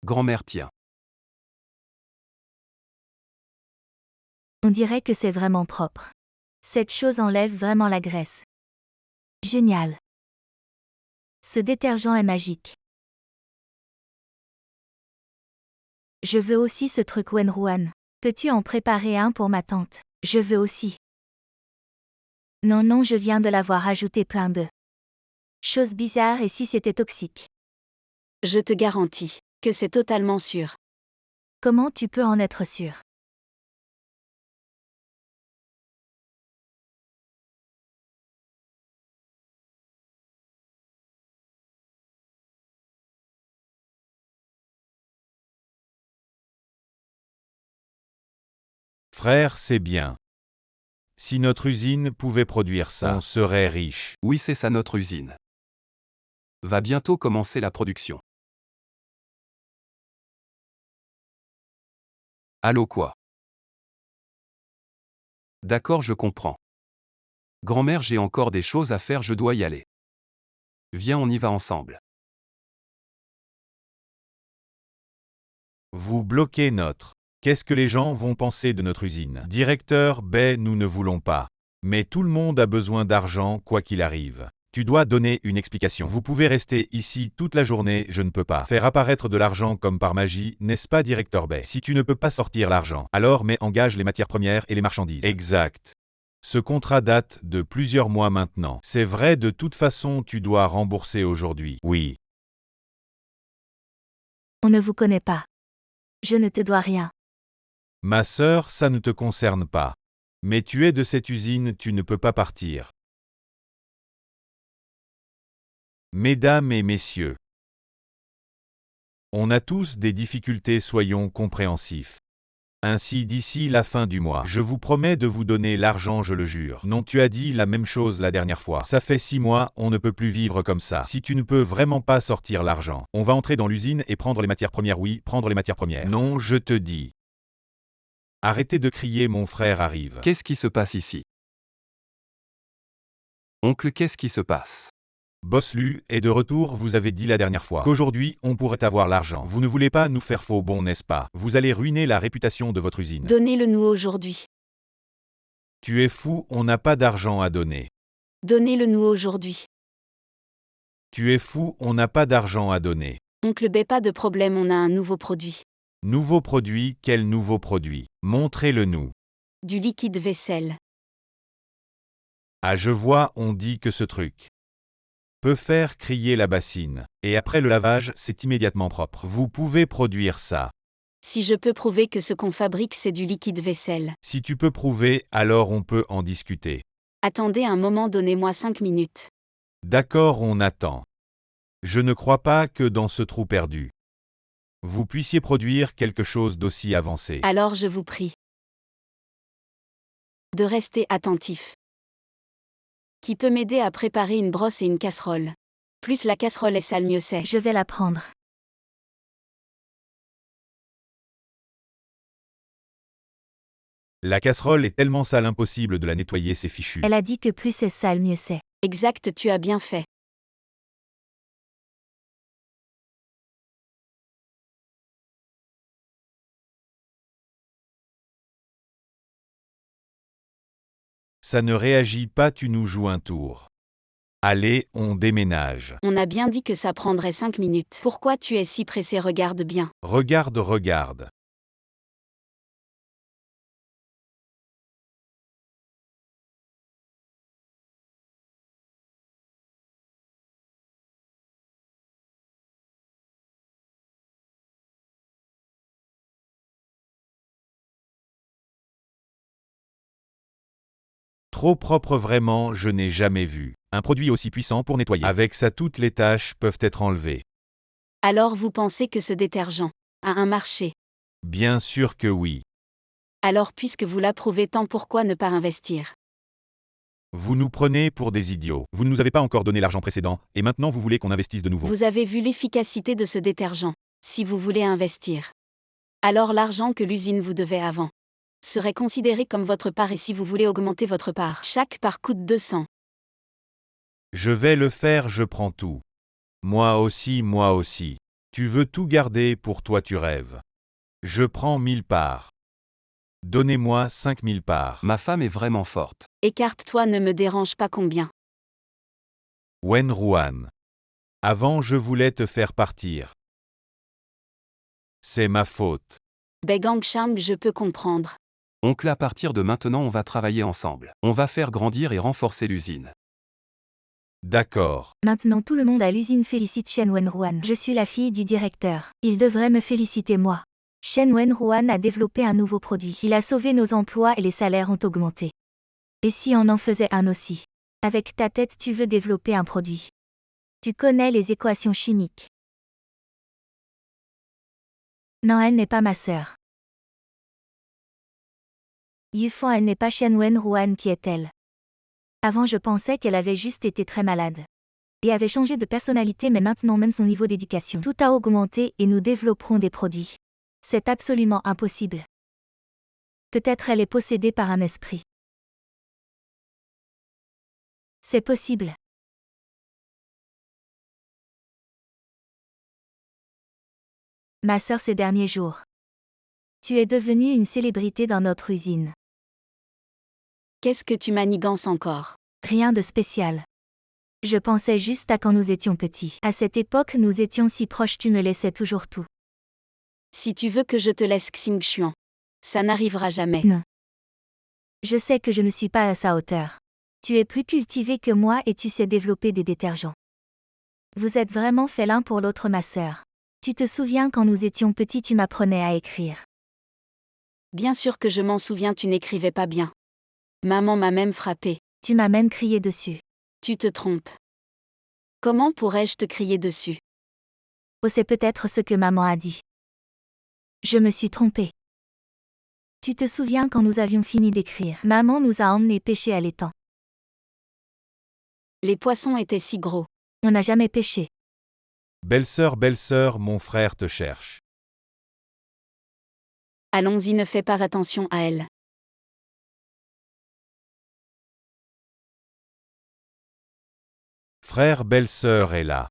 Grand-mère, tiens. On dirait que c'est vraiment propre. Cette chose enlève vraiment la graisse. Génial. Ce détergent est magique. Je veux aussi ce truc Wenruan. Peux-tu en préparer un pour ma tante? Je veux aussi. Non, je viens de l'avoir ajouté plein de choses bizarres, et si c'était toxique? Je te garantis que c'est totalement sûr. Comment tu peux en être sûr? Frère, c'est bien. Si notre usine pouvait produire ça, on serait riche. Oui, c'est ça notre usine. Va bientôt commencer la production. Allô quoi? D'accord, je comprends. Grand-mère, j'ai encore des choses à faire, je dois y aller. Viens, on y va ensemble. Vous bloquez notre. Qu'est-ce que les gens vont penser de notre usine? Directeur, nous ne voulons pas. Mais tout le monde a besoin d'argent, quoi qu'il arrive. Tu dois donner une explication. Vous pouvez rester ici toute la journée, je ne peux pas faire apparaître de l'argent comme par magie, n'est-ce pas, directeur Bay? Si tu ne peux pas sortir l'argent, alors engage les matières premières et les marchandises. Exact. Ce contrat date de plusieurs mois maintenant. C'est vrai, de toute façon, tu dois rembourser aujourd'hui. Oui. On ne vous connaît pas. Je ne te dois rien. Ma sœur, ça ne te concerne pas. Mais tu es de cette usine, tu ne peux pas partir. Mesdames et messieurs, on a tous des difficultés, soyons compréhensifs. Ainsi, d'ici la fin du mois, je vous promets de vous donner l'argent, je le jure. Non, tu as dit la même chose la dernière fois. Ça fait 6 mois, on ne peut plus vivre comme ça. Si tu ne peux vraiment pas sortir l'argent, on va entrer dans l'usine et prendre les matières premières. Oui, prendre les matières premières. Non, je te dis. Arrêtez de crier, mon frère arrive. Qu'est-ce qui se passe ici? Oncle, qu'est-ce qui se passe? Boss Lu est de retour, vous avez dit la dernière fois qu'aujourd'hui, on pourrait avoir l'argent. Vous ne voulez pas nous faire faux bon, n'est-ce pas? Vous allez ruiner la réputation de votre usine. Donnez-le-nous aujourd'hui. Tu es fou, on n'a pas d'argent à donner. Donnez-le-nous aujourd'hui. Tu es fou, on n'a pas d'argent à donner. Oncle B, pas de problème, on a un nouveau produit. Nouveau produit, quel nouveau produit? Montrez-le-nous. Du liquide vaisselle. Ah, je vois, on dit que ce truc peut faire crier la bassine. Et après le lavage, c'est immédiatement propre. Vous pouvez produire ça. Si je peux prouver que ce qu'on fabrique, c'est du liquide vaisselle. Si tu peux prouver, alors on peut en discuter. Attendez un moment, donnez-moi 5 minutes. D'accord, on attend. Je ne crois pas que dans ce trou perdu, vous puissiez produire quelque chose d'aussi avancé. Alors je vous prie de rester attentif. Qui peut m'aider à préparer une brosse et une casserole? Plus la casserole est sale, mieux c'est. Je vais la prendre. La casserole est tellement sale, impossible de la nettoyer, c'est fichu. Elle a dit que plus c'est sale, mieux c'est. Exact, tu as bien fait. Ça ne réagit pas, tu nous joues un tour. Allez, on déménage. On a bien dit que ça prendrait 5 minutes. Pourquoi tu es si pressé? Regarde bien. Regarde, regarde. Trop propre, vraiment, je n'ai jamais vu un produit aussi puissant pour nettoyer. Avec ça, toutes les taches peuvent être enlevées. Alors vous pensez que ce détergent a un marché? Bien sûr que oui. Alors puisque vous l'approuvez tant, pourquoi ne pas investir? Vous nous prenez pour des idiots. Vous ne nous avez pas encore donné l'argent précédent, et maintenant vous voulez qu'on investisse de nouveau. Vous avez vu l'efficacité de ce détergent. Si vous voulez investir, alors l'argent que l'usine vous devait avant serait considéré comme votre part, et si vous voulez augmenter votre part, chaque part coûte 200. Je vais le faire, je prends tout. Moi aussi, moi aussi. Tu veux tout garder pour toi, tu rêves. Je prends 1000 parts. Donnez-moi 5000 parts. Ma femme est vraiment forte. Écarte-toi, ne me dérange pas. Combien? Wen Ruan. Avant, je voulais te faire partir. C'est ma faute. Begangsham, je peux comprendre. Oncle, à partir de maintenant, on va travailler ensemble. On va faire grandir et renforcer l'usine. D'accord. Maintenant tout le monde à l'usine félicite Shen Wenruan. Je suis la fille du directeur. Il devrait me féliciter moi. Shen Wenruan a développé un nouveau produit. Il a sauvé nos emplois et les salaires ont augmenté. Et si on en faisait un aussi? Avec ta tête, tu veux développer un produit. Tu connais les équations chimiques. Non, elle n'est pas ma sœur. Yufan, elle n'est pas Shen Wenruan. Qui est-elle? Avant, je pensais qu'elle avait juste été très malade. Et avait changé de personnalité, mais maintenant même son niveau d'éducation. Tout a augmenté et nous développerons des produits. C'est absolument impossible. Peut-être elle est possédée par un esprit. C'est possible. Ma sœur ces derniers jours. Tu es devenue une célébrité dans notre usine. Qu'est-ce que tu manigances encore? Rien de spécial. Je pensais juste à quand nous étions petits. À cette époque, nous étions si proches, tu me laissais toujours tout. Si tu veux que je te laisse Xingxuan, ça n'arrivera jamais. Non. Je sais que je ne suis pas à sa hauteur. Tu es plus cultivé que moi et tu sais développer des détergents. Vous êtes vraiment fait l'un pour l'autre, ma sœur. Tu te souviens quand nous étions petits, tu m'apprenais à écrire. Bien sûr que je m'en souviens, tu n'écrivais pas bien. Maman m'a même frappé. Tu m'as même crié dessus. Tu te trompes. Comment pourrais-je te crier dessus? Oh, c'est peut-être ce que maman a dit. Je me suis trompée. Tu te souviens quand nous avions fini d'écrire, maman nous a emmenés pêcher à l'étang. Les poissons étaient si gros. On n'a jamais pêché. Belle-sœur, mon frère te cherche. Allons-y, ne fais pas attention à elle. Frère, belle-sœur est là.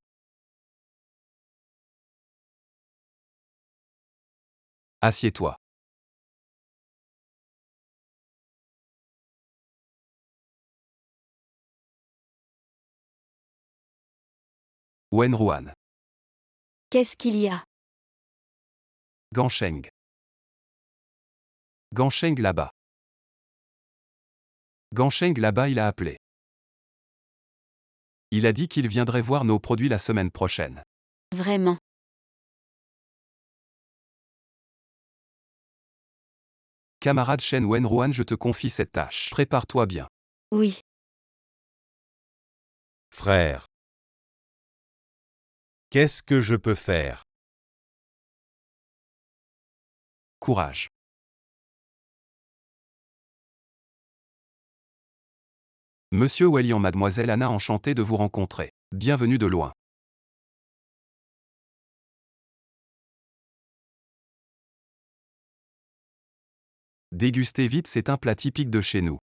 Assieds-toi. Wenruan. Qu'est-ce qu'il y a? Gansheng. Gansheng là-bas. Gansheng là-bas, il a appelé. Il a dit qu'il viendrait voir nos produits la semaine prochaine. Vraiment. Camarade Shen Wenruan, je te confie cette tâche. Prépare-toi bien. Oui. Frère. Qu'est-ce que je peux faire? Courage. Monsieur Wellian, mademoiselle Anna, enchanté de vous rencontrer. Bienvenue de loin. Dégustez vite, c'est un plat typique de chez nous.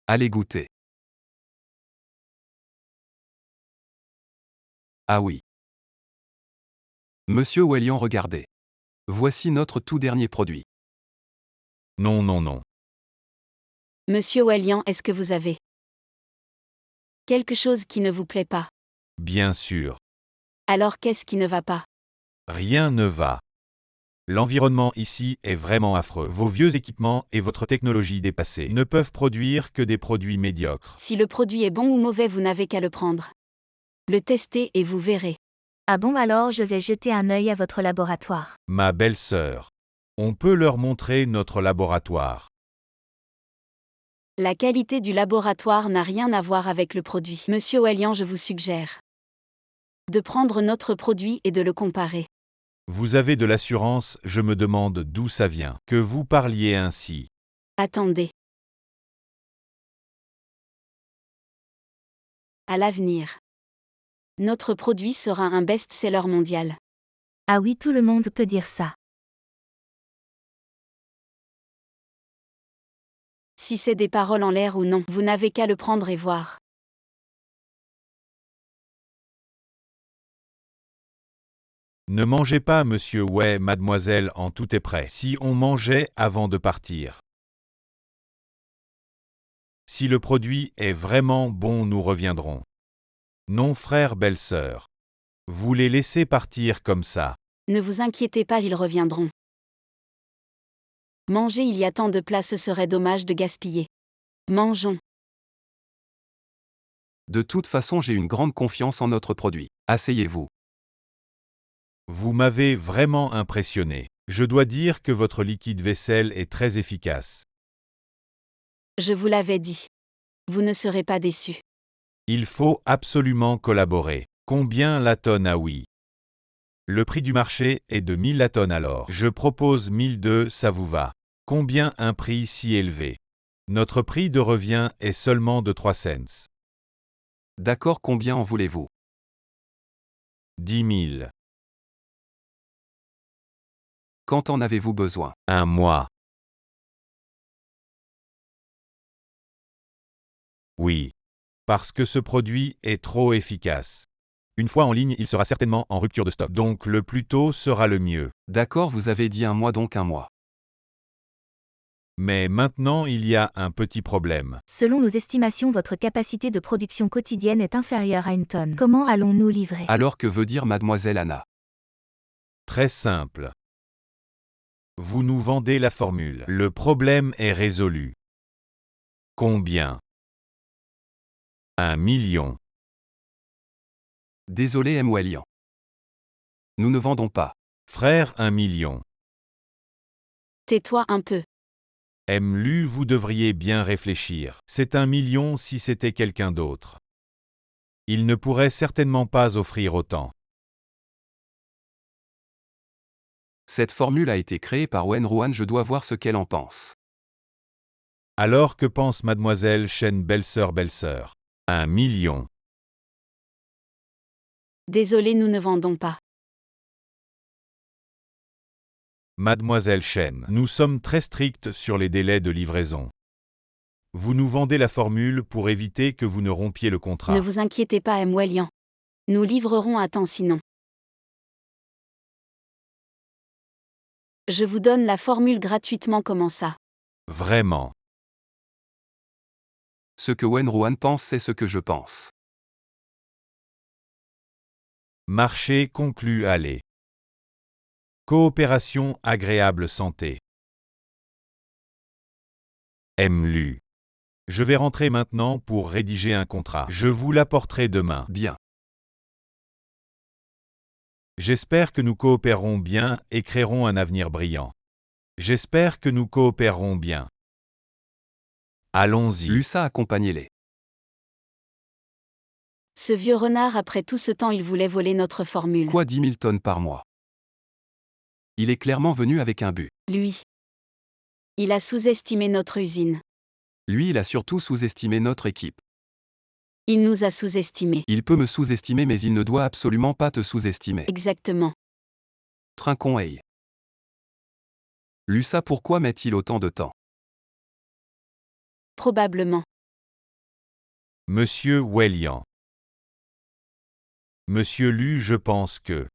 Allez goûter. Ah oui. Monsieur Wellian, regardez. Voici notre tout dernier produit. Non. Monsieur Wellian, est-ce que vous avez quelque chose qui ne vous plaît pas? Bien sûr. Alors qu'est-ce qui ne va pas? Rien ne va. L'environnement ici est vraiment affreux. Vos vieux équipements et votre technologie dépassée ne peuvent produire que des produits médiocres. Si le produit est bon ou mauvais, vous n'avez qu'à le prendre. Le tester et vous verrez. Ah bon, alors je vais jeter un œil à votre laboratoire. Ma belle-sœur. On peut leur montrer notre laboratoire. La qualité du laboratoire n'a rien à voir avec le produit. Monsieur Wellian, je vous suggère de prendre notre produit et de le comparer. Vous avez de l'assurance, je me demande d'où ça vient. Que vous parliez ainsi. Attendez. À l'avenir, notre produit sera un best-seller mondial. Ah oui, tout le monde peut dire ça. Si c'est des paroles en l'air ou non, vous n'avez qu'à le prendre et voir. Ne mangez pas, monsieur Wei, mademoiselle, en tout est prêt. Si on mangeait avant de partir. Si le produit est vraiment bon, nous reviendrons. Non, frère, belle-sœur. Vous les laissez partir comme ça. Ne vous inquiétez pas, ils reviendront. Manger, il y a tant de plats, ce serait dommage de gaspiller. Mangeons. De toute façon, j'ai une grande confiance en notre produit. Asseyez-vous. Vous m'avez vraiment impressionné. Je dois dire que votre liquide vaisselle est très efficace. Je vous l'avais dit. Vous ne serez pas déçus. Il faut absolument collaborer. Combien la tonne? Ah oui. Le prix du marché est de 1000 la tonne alors. Je propose 1002, ça vous va? Combien un prix si élevé? Notre prix de revient est seulement de 3 cents. D'accord, combien en voulez-vous? 10 000. Quand en avez-vous besoin? Un mois. Oui. Parce que ce produit est trop efficace. Une fois en ligne, il sera certainement en rupture de stock. Donc le plus tôt sera le mieux. D'accord, vous avez dit un mois, donc un mois. Mais maintenant il y a un petit problème. Selon nos estimations, votre capacité de production quotidienne est inférieure à 1 tonne. Comment allons-nous livrer? Alors que veut dire mademoiselle Anna? Très simple. Vous nous vendez la formule. Le problème est résolu. Combien? 1 million. Désolé M. Wellian. Nous ne vendons pas. Frère, 1 million. Tais-toi un peu. Lu, vous devriez bien réfléchir. C'est 1 million si c'était quelqu'un d'autre. Il ne pourrait certainement pas offrir autant. Cette formule a été créée par Wen Ruan, je dois voir ce qu'elle en pense. Alors que pense mademoiselle Chen, belle-sœur? 1 million. Désolé, nous ne vendons pas. Mademoiselle Chen, nous sommes très stricts sur les délais de livraison. Vous nous vendez la formule pour éviter que vous ne rompiez le contrat. Ne vous inquiétez pas M. Wellian. Nous livrerons à temps sinon. Je vous donne la formule gratuitement, comment ça? Vraiment. Ce que Wen Ruan pense, c'est ce que je pense. Marché conclu, allez. Coopération agréable santé. Lu. Je vais rentrer maintenant pour rédiger un contrat. Je vous l'apporterai demain. Bien. J'espère que nous coopérerons bien et créerons un avenir brillant. J'espère que nous coopérerons bien. Allons-y. Lusa, accompagnez-les. Ce vieux renard, après tout ce temps, il voulait voler notre formule. Quoi, 10 000 tonnes par mois? Il est clairement venu avec un but. Lui. Il a sous-estimé notre usine. Lui, il a surtout sous-estimé notre équipe. Il nous a sous-estimés. Il peut me sous-estimer, mais il ne doit absolument pas te sous-estimer. Exactement. Trinquons, hey. Lusa, pourquoi met-il autant de temps? Probablement. Monsieur Wellian. Monsieur Lu, je pense que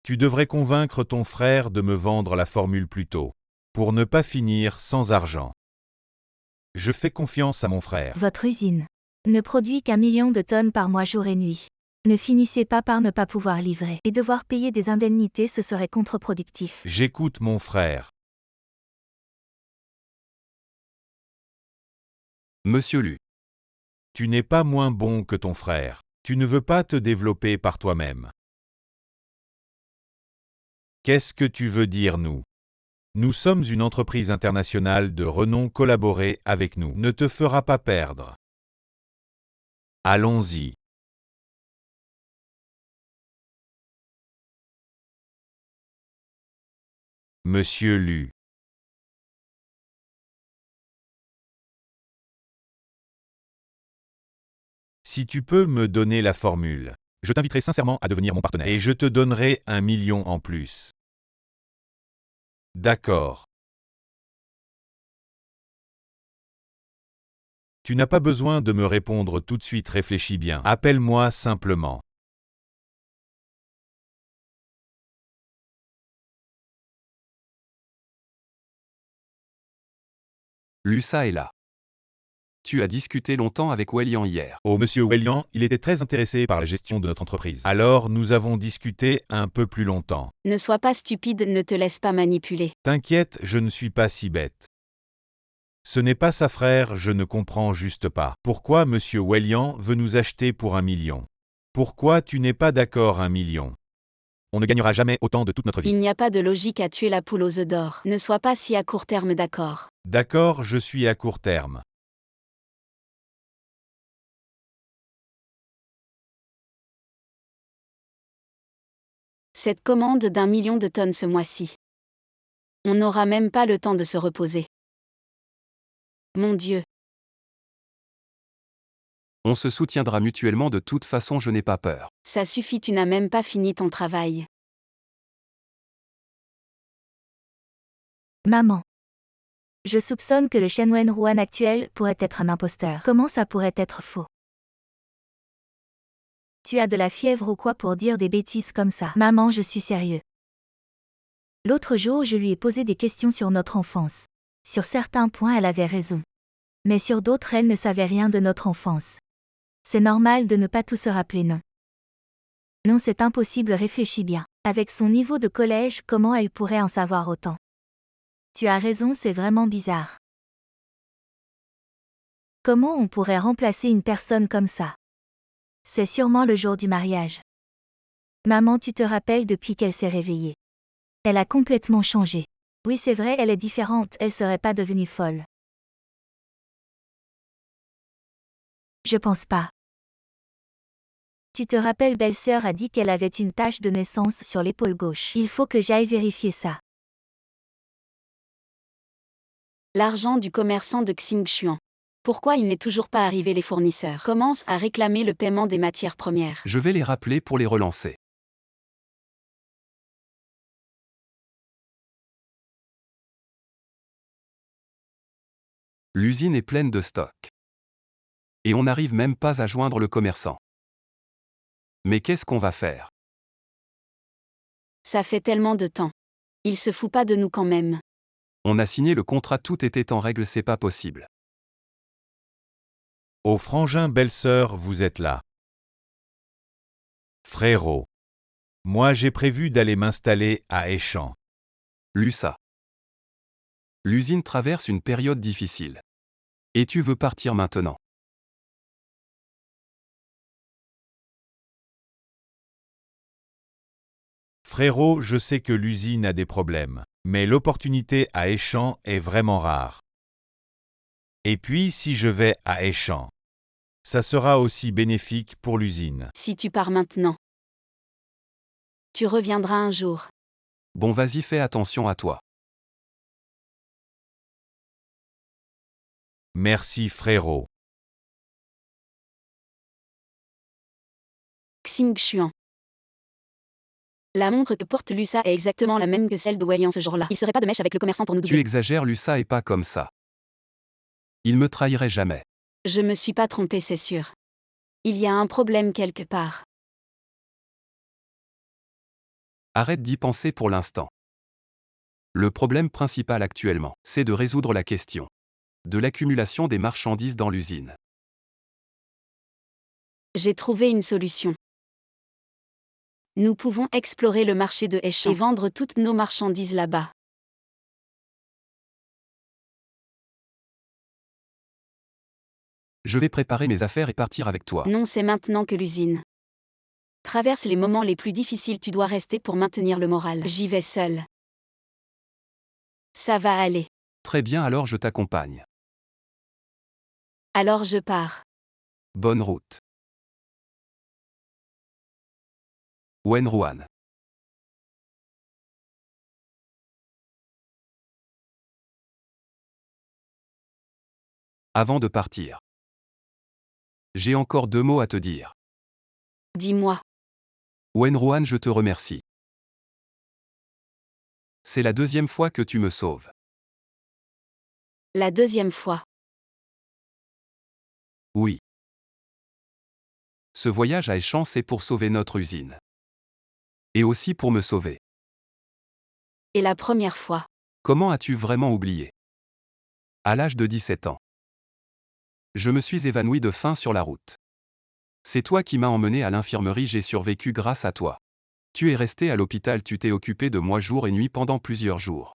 tu devrais convaincre ton frère de me vendre la formule plus tôt, pour ne pas finir sans argent. Je fais confiance à mon frère. Votre usine ne produit qu'1 million de tonnes par mois jour et nuit. Ne finissez pas par ne pas pouvoir livrer. Et devoir payer des indemnités, ce serait contre-productif. J'écoute mon frère. Monsieur Lu. Tu n'es pas moins bon que ton frère. Tu ne veux pas te développer par toi-même. Qu'est-ce que tu veux dire, nous? Nous sommes une entreprise internationale de renom, collaborer avec nous ne te fera pas perdre. Allons-y. Monsieur Lu. Si tu peux me donner la formule, je t'inviterai sincèrement à devenir mon partenaire. Et je te donnerai 1 million en plus. D'accord. Tu n'as pas besoin de me répondre tout de suite, réfléchis bien. Appelle-moi simplement. Lusa est là. Tu as discuté longtemps avec Wellian hier. Oh, monsieur Wellian, il était très intéressé par la gestion de notre entreprise. Alors, nous avons discuté un peu plus longtemps. Ne sois pas stupide, ne te laisse pas manipuler. T'inquiète, je ne suis pas si bête. Ce n'est pas sa frère, je ne comprends juste pas. Pourquoi monsieur Wellian veut nous acheter pour 1 million? Pourquoi tu n'es pas d'accord 1 million? On ne gagnera jamais autant de toute notre vie. Il n'y a pas de logique à tuer la poule aux œufs d'or. Ne sois pas si à court terme, d'accord. D'accord, je suis à court terme. Cette commande d'1 million de tonnes ce mois-ci. On n'aura même pas le temps de se reposer. Mon Dieu. On se soutiendra mutuellement, de toute façon, je n'ai pas peur. Ça suffit, tu n'as même pas fini ton travail. Maman. Je soupçonne que le Shen Wenruan actuel pourrait être un imposteur. Comment ça pourrait être faux? Tu as de la fièvre ou quoi pour dire des bêtises comme ça? Maman, je suis sérieux. L'autre jour, je lui ai posé des questions sur notre enfance. Sur certains points, elle avait raison. Mais sur d'autres, elle ne savait rien de notre enfance. C'est normal de ne pas tout se rappeler, non? Non, c'est impossible, réfléchis bien. Avec son niveau de collège, comment elle pourrait en savoir autant? Tu as raison, c'est vraiment bizarre. Comment on pourrait remplacer une personne comme ça? C'est sûrement le jour du mariage. Maman, tu te rappelles depuis qu'elle s'est réveillée? Elle a complètement changé. Oui, c'est vrai, elle est différente, elle serait pas devenue folle. Je pense pas. Tu te rappelles, belle-sœur a dit qu'elle avait une tache de naissance sur l'épaule gauche. Il faut que j'aille vérifier ça. L'argent du commerçant de Xingchuan. Pourquoi il n'est toujours pas arrivé? Les fournisseurs commencent à réclamer le paiement des matières premières. Je vais les rappeler pour les relancer. L'usine est pleine de stock. Et on n'arrive même pas à joindre le commerçant. Mais qu'est-ce qu'on va faire? Ça fait tellement de temps. Il se fout pas de nous quand même. On a signé le contrat, tout était en règle, c'est pas possible. Ô frangin belle-sœur, vous êtes là. Frérot. Moi j'ai prévu d'aller m'installer à Échamps. Lusa. L'usine traverse une période difficile. Et tu veux partir maintenant? Frérot, je sais que l'usine a des problèmes, mais l'opportunité à Échamps est vraiment rare. Et puis si je vais à Échamps, ça sera aussi bénéfique pour l'usine. Si tu pars maintenant, tu reviendras un jour. Bon, vas-y, fais attention à toi. Merci frérot. Xingchuan. La montre que porte Lusa est exactement la même que celle de Welian ce jour-là. Il serait pas de mèche avec le commerçant pour nous Tu doubler. exagères, Lusa est pas comme ça. Il me trahirait jamais. Je me suis pas trompée, c'est sûr. Il y a un problème quelque part. Arrête d'y penser pour l'instant. Le problème principal actuellement, c'est de résoudre la question de l'accumulation des marchandises dans l'usine. J'ai trouvé une solution. Nous pouvons explorer le marché de Échamps et vendre toutes nos marchandises là-bas. Je vais préparer mes affaires et partir avec toi. Non, c'est maintenant que l'usine traverse les moments les plus difficiles, tu dois rester pour maintenir le moral. J'y vais seule. Ça va aller. Très bien, alors je t'accompagne. Alors je pars. Bonne route. Wenruan. Avant de partir, j'ai encore 2 mots à te dire. Dis-moi. Wenruan, je te remercie. C'est la 2e fois que tu me sauves. La 2e fois. Oui. Ce voyage à Échamps, c'est pour sauver notre usine. Et aussi pour me sauver. Et la première fois. Comment as-tu vraiment oublié? À l'âge de 17 ans. Je me suis évanoui de faim sur la route. C'est toi qui m'as emmené à l'infirmerie, j'ai survécu grâce à toi. Tu es resté à l'hôpital, tu t'es occupé de moi jour et nuit pendant plusieurs jours.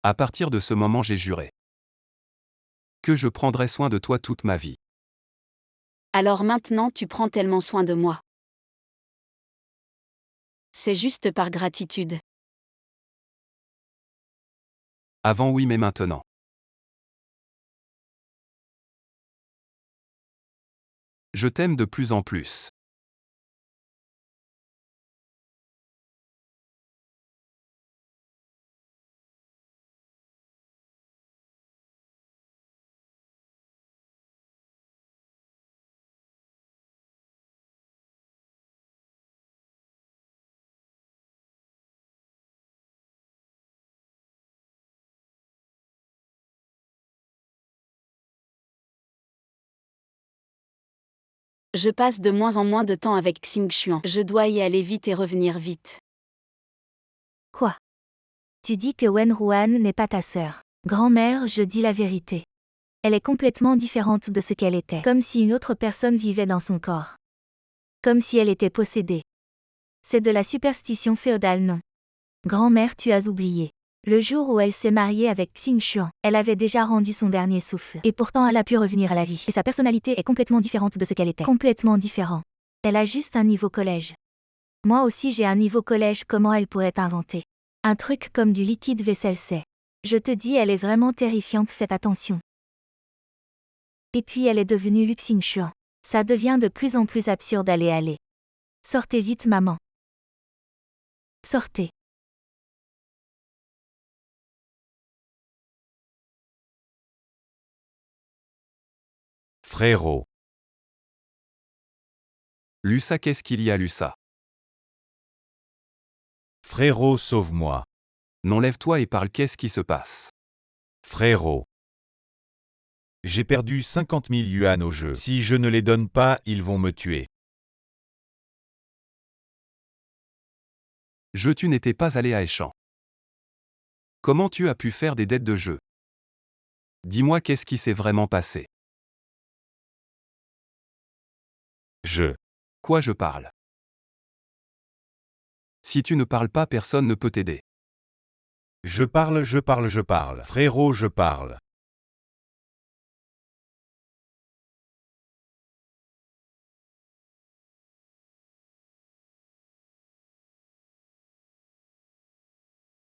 À partir de ce moment, j'ai juré que je prendrai soin de toi toute ma vie. Alors maintenant tu prends tellement soin de moi. C'est juste par gratitude. Avant oui, mais maintenant. Je t'aime de plus en plus. Je passe de moins en moins de temps avec Xingxuan. Je dois y aller vite et revenir vite. Quoi? Tu dis que Wen Ruan n'est pas ta sœur. Grand-mère, je dis la vérité. Elle est complètement différente de ce qu'elle était. Comme si une autre personne vivait dans son corps. Comme si elle était possédée. C'est de la superstition féodale, non? Grand-mère, tu as oublié. Le jour où elle s'est mariée avec Xingxuan, elle avait déjà rendu son dernier souffle. Et pourtant elle a pu revenir à la vie. Et sa personnalité est complètement différente de ce qu'elle était. Complètement différent. Elle a juste un niveau collège. Moi aussi j'ai un niveau collège, comment elle pourrait inventer un truc comme du liquide vaisselle, c'est. Je te dis, elle est vraiment terrifiante, faites attention. Et puis elle est devenue Lu Xingxuan. Ça devient de plus en plus absurde, allez. Sortez vite maman. Sortez. Frérot. Lusa, qu'est-ce qu'il y a, Lusa? Frérot, sauve-moi. Non, lève-toi et parle, qu'est-ce qui se passe? Frérot. J'ai perdu 50 000 yuan au jeu. Si je ne les donne pas, ils vont me tuer. Tu n'étais pas allé à Aishan. Comment tu as pu faire des dettes de jeu? Dis-moi, qu'est-ce qui s'est vraiment passé? Quoi je parle? Si tu ne parles pas, personne ne peut t'aider. Je parle. Frérot, je parle.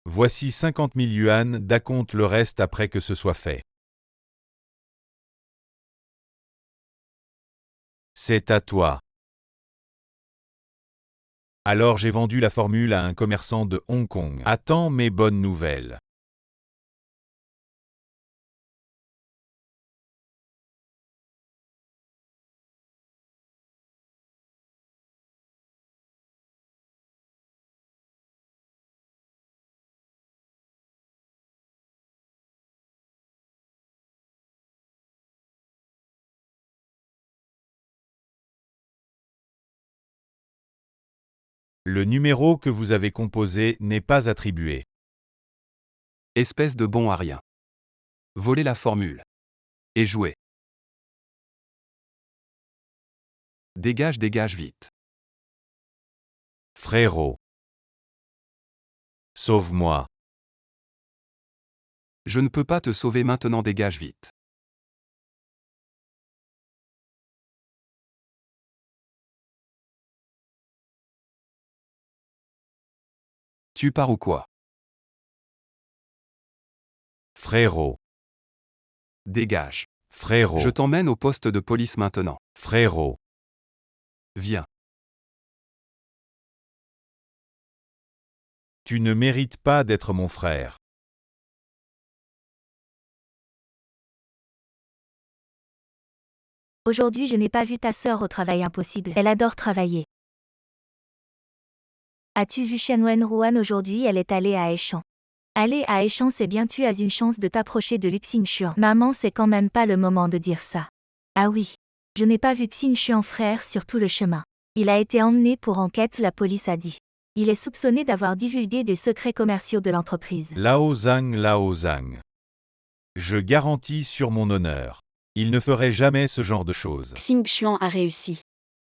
Voici 50 000 yuan, d'acompte le reste après que ce soit fait. C'est à toi. Alors j'ai vendu la formule à un commerçant de Hong Kong. Attends mes bonnes nouvelles. Le numéro que vous avez composé n'est pas attribué. Espèce de bon à rien. Voler la formule. Et jouer. Dégage vite. Frérot. Sauve-moi. Je ne peux pas te sauver maintenant, dégage vite. Tu pars ou quoi? Frérot. Dégage. Frérot. Je t'emmène au poste de police maintenant. Frérot. Viens. Tu ne mérites pas d'être mon frère. Aujourd'hui je n'ai pas vu ta sœur au travail, impossible. Elle adore travailler. As-tu vu Shen Wen Ruan aujourd'hui? Elle est allée à Aishan. Aller à Aishan, c'est bien, tu as une chance de t'approcher de Lu Xingxuan. Maman, c'est quand même pas le moment de dire ça. Ah oui. Je n'ai pas vu Xingxuan frère sur tout le chemin. Il a été emmené pour enquête, la police a dit. Il est soupçonné d'avoir divulgué des secrets commerciaux de l'entreprise. Lao Zhang. Je garantis sur mon honneur. Il ne ferait jamais ce genre de choses. Xingxuan a réussi.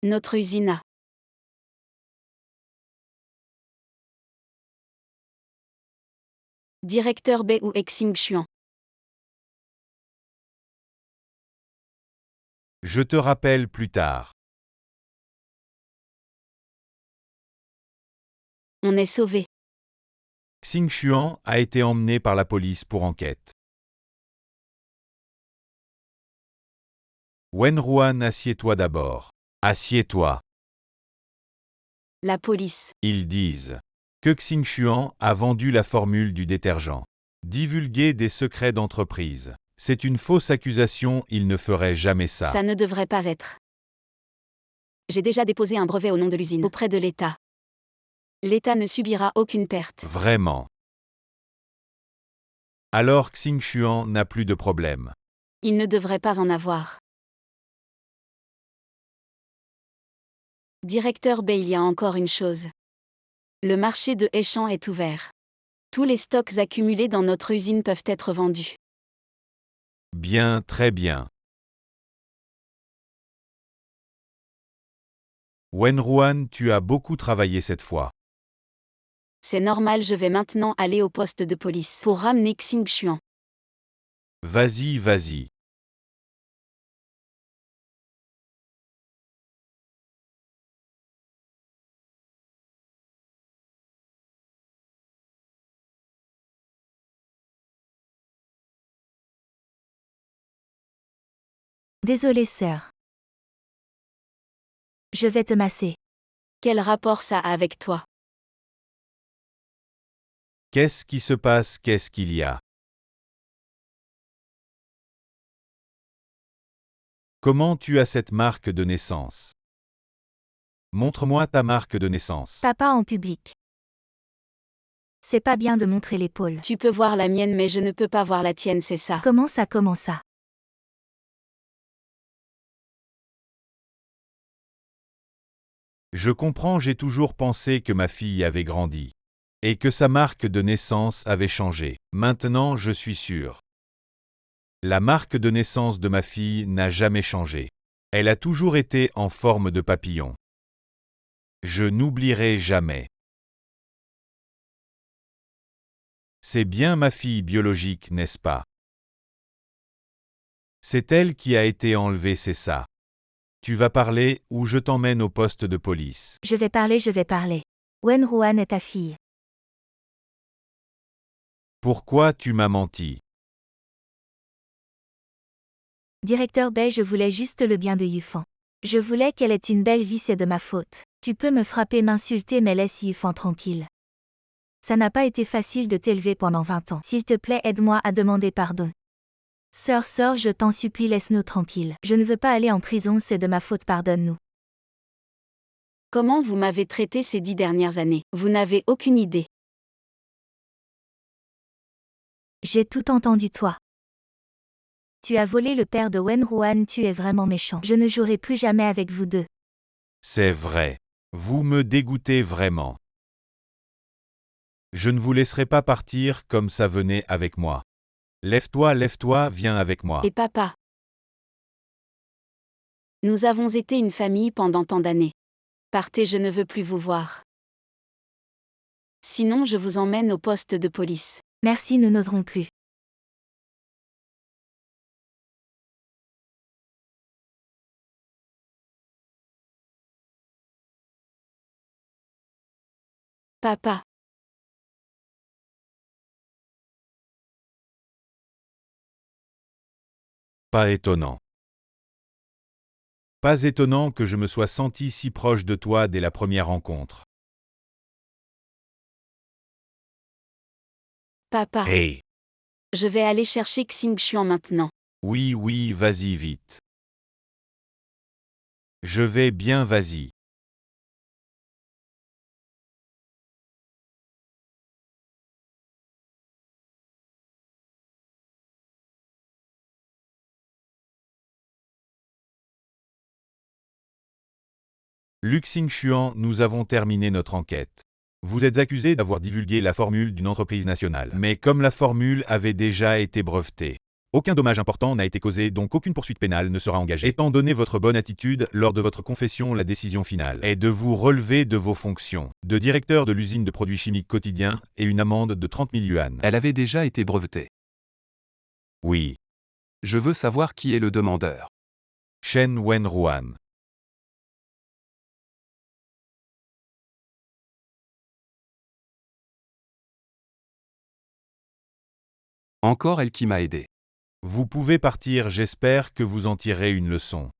Notre usine a. Directeur Bei ou Xingxuan. Je te rappelle plus tard. On est sauvé. Xingxuan a été emmené par la police pour enquête. Wen Ruan, assieds-toi d'abord. Assieds-toi. La police. Ils disent que Xingxuan a vendu la formule du détergent. Divulguer des secrets d'entreprise. C'est une fausse accusation, il ne ferait jamais ça. Ça ne devrait pas être. J'ai déjà déposé un brevet au nom de l'usine auprès de l'État. L'État ne subira aucune perte. Vraiment. Alors Xingxuan n'a plus de problème. Il ne devrait pas en avoir. Directeur B, il y a encore une chose. Le marché de Heichamp est ouvert. Tous les stocks accumulés dans notre usine peuvent être vendus. Bien, très bien. Wenruan, tu as beaucoup travaillé cette fois. C'est normal, je vais maintenant aller au poste de police pour ramener Xing Xuan. Vas-y, vas-y. Désolée sœur. Je vais te masser. Quel rapport ça a avec toi? Qu'est-ce qui se passe? Qu'est-ce qu'il y a? Comment tu as cette marque de naissance? Montre-moi ta marque de naissance. Papa en public. C'est pas bien de montrer l'épaule. Tu peux voir la mienne mais je ne peux pas voir la tienne, c'est ça. Comment ça, comment ça? Je comprends, j'ai toujours pensé que ma fille avait grandi. Et que sa marque de naissance avait changé. Maintenant, je suis sûr. La marque de naissance de ma fille n'a jamais changé. Elle a toujours été en forme de papillon. Je n'oublierai jamais. C'est bien ma fille biologique, n'est-ce pas? C'est elle qui a été enlevée, c'est ça. Tu vas parler ou je t'emmène au poste de police. Je vais parler, je vais parler. Wenruan est ta fille. Pourquoi tu m'as menti? Directeur B, je voulais juste le bien de Yufan. Je voulais qu'elle ait une belle vie, c'est de ma faute. Tu peux me frapper, m'insulter, mais laisse Yufan tranquille. Ça n'a pas été facile de t'élever pendant 20 ans. S'il te plaît, aide-moi à demander pardon. Sœur, je t'en supplie, laisse-nous tranquille. Je ne veux pas aller en prison, c'est de ma faute, pardonne-nous. Comment vous m'avez traité ces 10 dernières années? Vous n'avez aucune idée. J'ai tout entendu, toi. Tu as volé le père de Wenruan, tu es vraiment méchant. Je ne jouerai plus jamais avec vous deux. C'est vrai. Vous me dégoûtez vraiment. Je ne vous laisserai pas partir comme ça, venez avec moi. Lève-toi, viens avec moi. Et papa? Nous avons été une famille pendant tant d'années. Partez, je ne veux plus vous voir. Sinon, je vous emmène au poste de police. Merci, nous n'oserons plus. Papa. Pas étonnant. Pas étonnant que je me sois senti si proche de toi dès la première rencontre. Papa. Hey! Je vais aller chercher Xing Xuan maintenant. Oui, vas-y vite. Je vais bien, vas-y. Luc Xingxuan, nous avons terminé notre enquête. Vous êtes accusé d'avoir divulgué la formule d'une entreprise nationale. Mais comme la formule avait déjà été brevetée, aucun dommage important n'a été causé, donc aucune poursuite pénale ne sera engagée. Étant donné votre bonne attitude lors de votre confession, la décision finale est de vous relever de vos fonctions de directeur de l'usine de produits chimiques quotidiens et une amende de 30 000 yuan. Elle avait déjà été brevetée. Oui. Je veux savoir qui est le demandeur. Shen Wenruan. Encore elle qui m'a aidé. Vous pouvez partir, j'espère que vous en tirerez une leçon.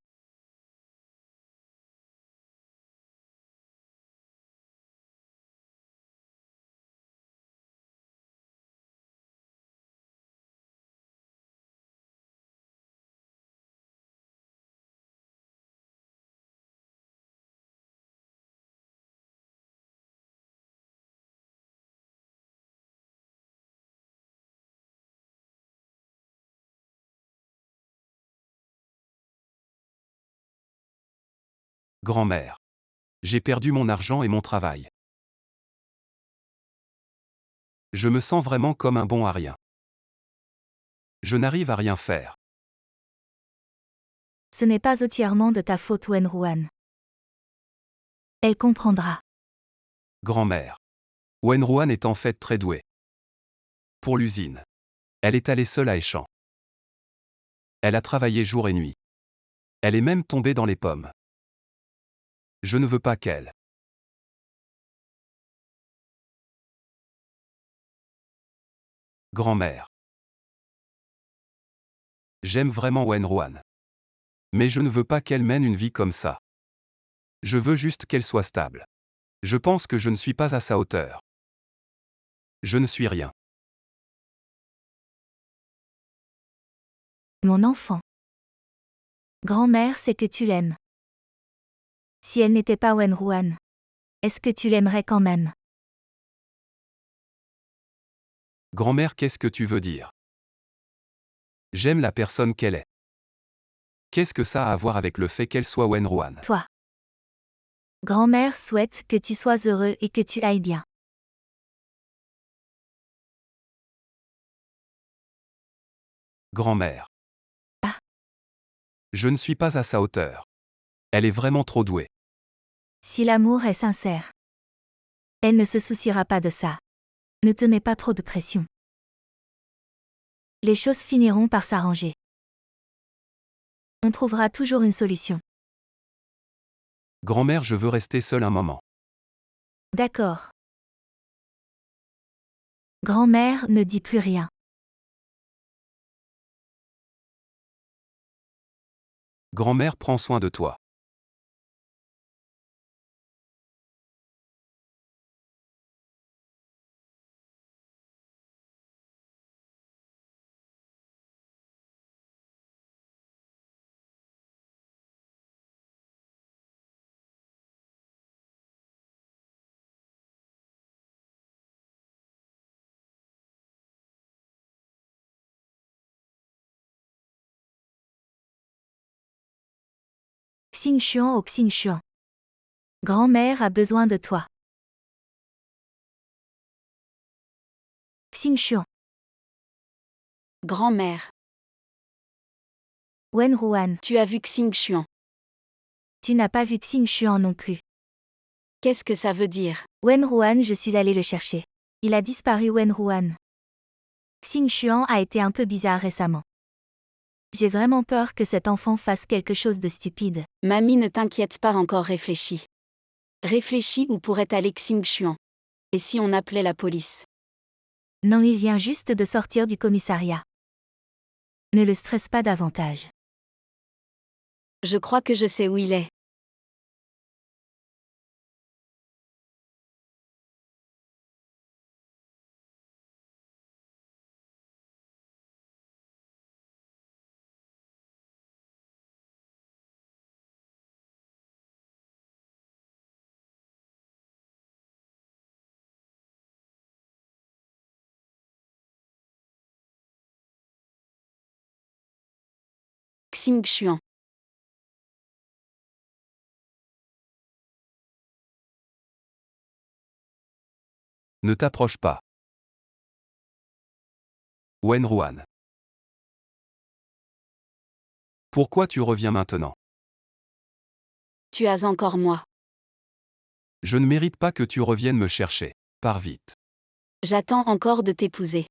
Grand-mère. J'ai perdu mon argent et mon travail. Je me sens vraiment comme un bon à rien. Je n'arrive à rien faire. Ce n'est pas entièrement de ta faute, Wenruan. Elle comprendra. Grand-mère. Wenruan est en fait très douée. Pour l'usine. Elle est allée seule à Échamps. Elle a travaillé jour et nuit. Elle est même tombée dans les pommes. Je ne veux pas qu'elle. Grand-mère. J'aime vraiment Wenruan. Mais je ne veux pas qu'elle mène une vie comme ça. Je veux juste qu'elle soit stable. Je pense que je ne suis pas à sa hauteur. Je ne suis rien. Mon enfant. Grand-mère sait que tu l'aimes. Si elle n'était pas Wenruan, est-ce que tu l'aimerais quand même? Grand-mère, qu'est-ce que tu veux dire? J'aime la personne qu'elle est. Qu'est-ce que ça a à voir avec le fait qu'elle soit Wenruan? Toi. Grand-mère souhaite que tu sois heureux et que tu ailles bien. Grand-mère. Ah. Je ne suis pas à sa hauteur. Elle est vraiment trop douée. Si l'amour est sincère, elle ne se souciera pas de ça. Ne te mets pas trop de pression. Les choses finiront par s'arranger. On trouvera toujours une solution. Grand-mère, je veux rester seule un moment. D'accord. Grand-mère ne dit plus rien. Grand-mère, prends soin de toi. Xingxuan au Xingxuan. Grand-mère a besoin de toi. Xingxuan. Grand-mère, Wenruan. tu as vu Xingxuan. Tu n'as pas vu Xingxuan non plus. Qu'est-ce que ça veut dire? Wenruan, je suis allée le chercher. Il a disparu, Wenruan. Xingxuan a été un peu bizarre récemment. J'ai vraiment peur que cet enfant fasse quelque chose de stupide. Mamie, ne t'inquiète pas, encore réfléchis. Réfléchis où pourrait aller Xingxuan. Et si on appelait la police? Non, il vient juste de sortir du commissariat. Ne le stresse pas davantage. Je crois que je sais où il est. Xingxuan. Ne t'approche pas. Wenruan. Pourquoi tu reviens maintenant? Tu as encore moi. Je ne mérite pas que tu reviennes me chercher. Pars vite. J'attends encore de t'épouser.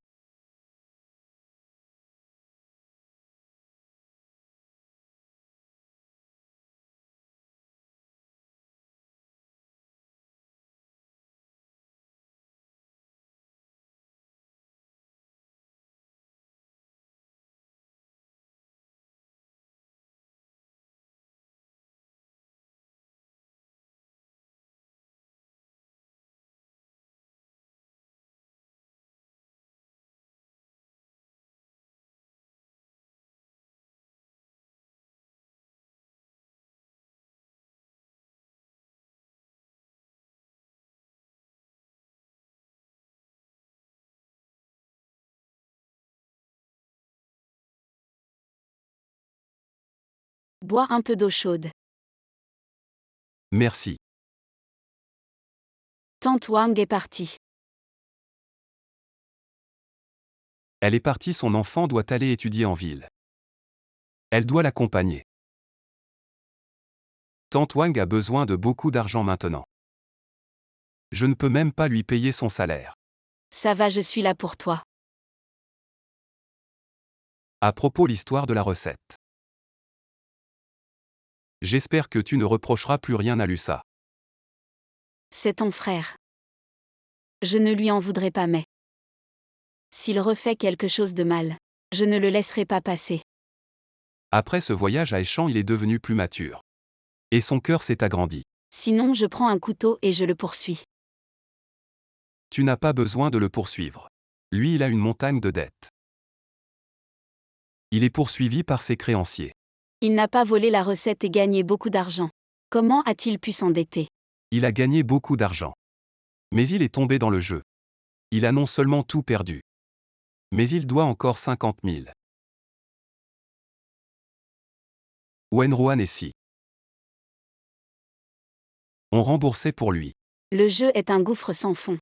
Bois un peu d'eau chaude. Merci. Tante Wang est partie. Elle est partie, son enfant doit aller étudier en ville. Elle doit l'accompagner. Tante Wang a besoin de beaucoup d'argent maintenant. Je ne peux même pas lui payer son salaire. Ça va, je suis là pour toi. À propos l'histoire de la recette. J'espère que tu ne reprocheras plus rien à Lusa. C'est ton frère. Je ne lui en voudrais pas, mais s'il refait quelque chose de mal, je ne le laisserai pas passer. Après ce voyage à Échamps, il est devenu plus mature. Et son cœur s'est agrandi. Sinon, je prends un couteau et je le poursuis. Tu n'as pas besoin de le poursuivre. Lui, il a une montagne de dettes. Il est poursuivi par ses créanciers. Il n'a pas volé la recette et gagné beaucoup d'argent. Comment a-t-il pu s'endetter? Il a gagné beaucoup d'argent. Mais il est tombé dans le jeu. Il a non seulement tout perdu, mais il doit encore 50 000. Wenruan et Si ont remboursé pour lui. Le jeu est un gouffre sans fond.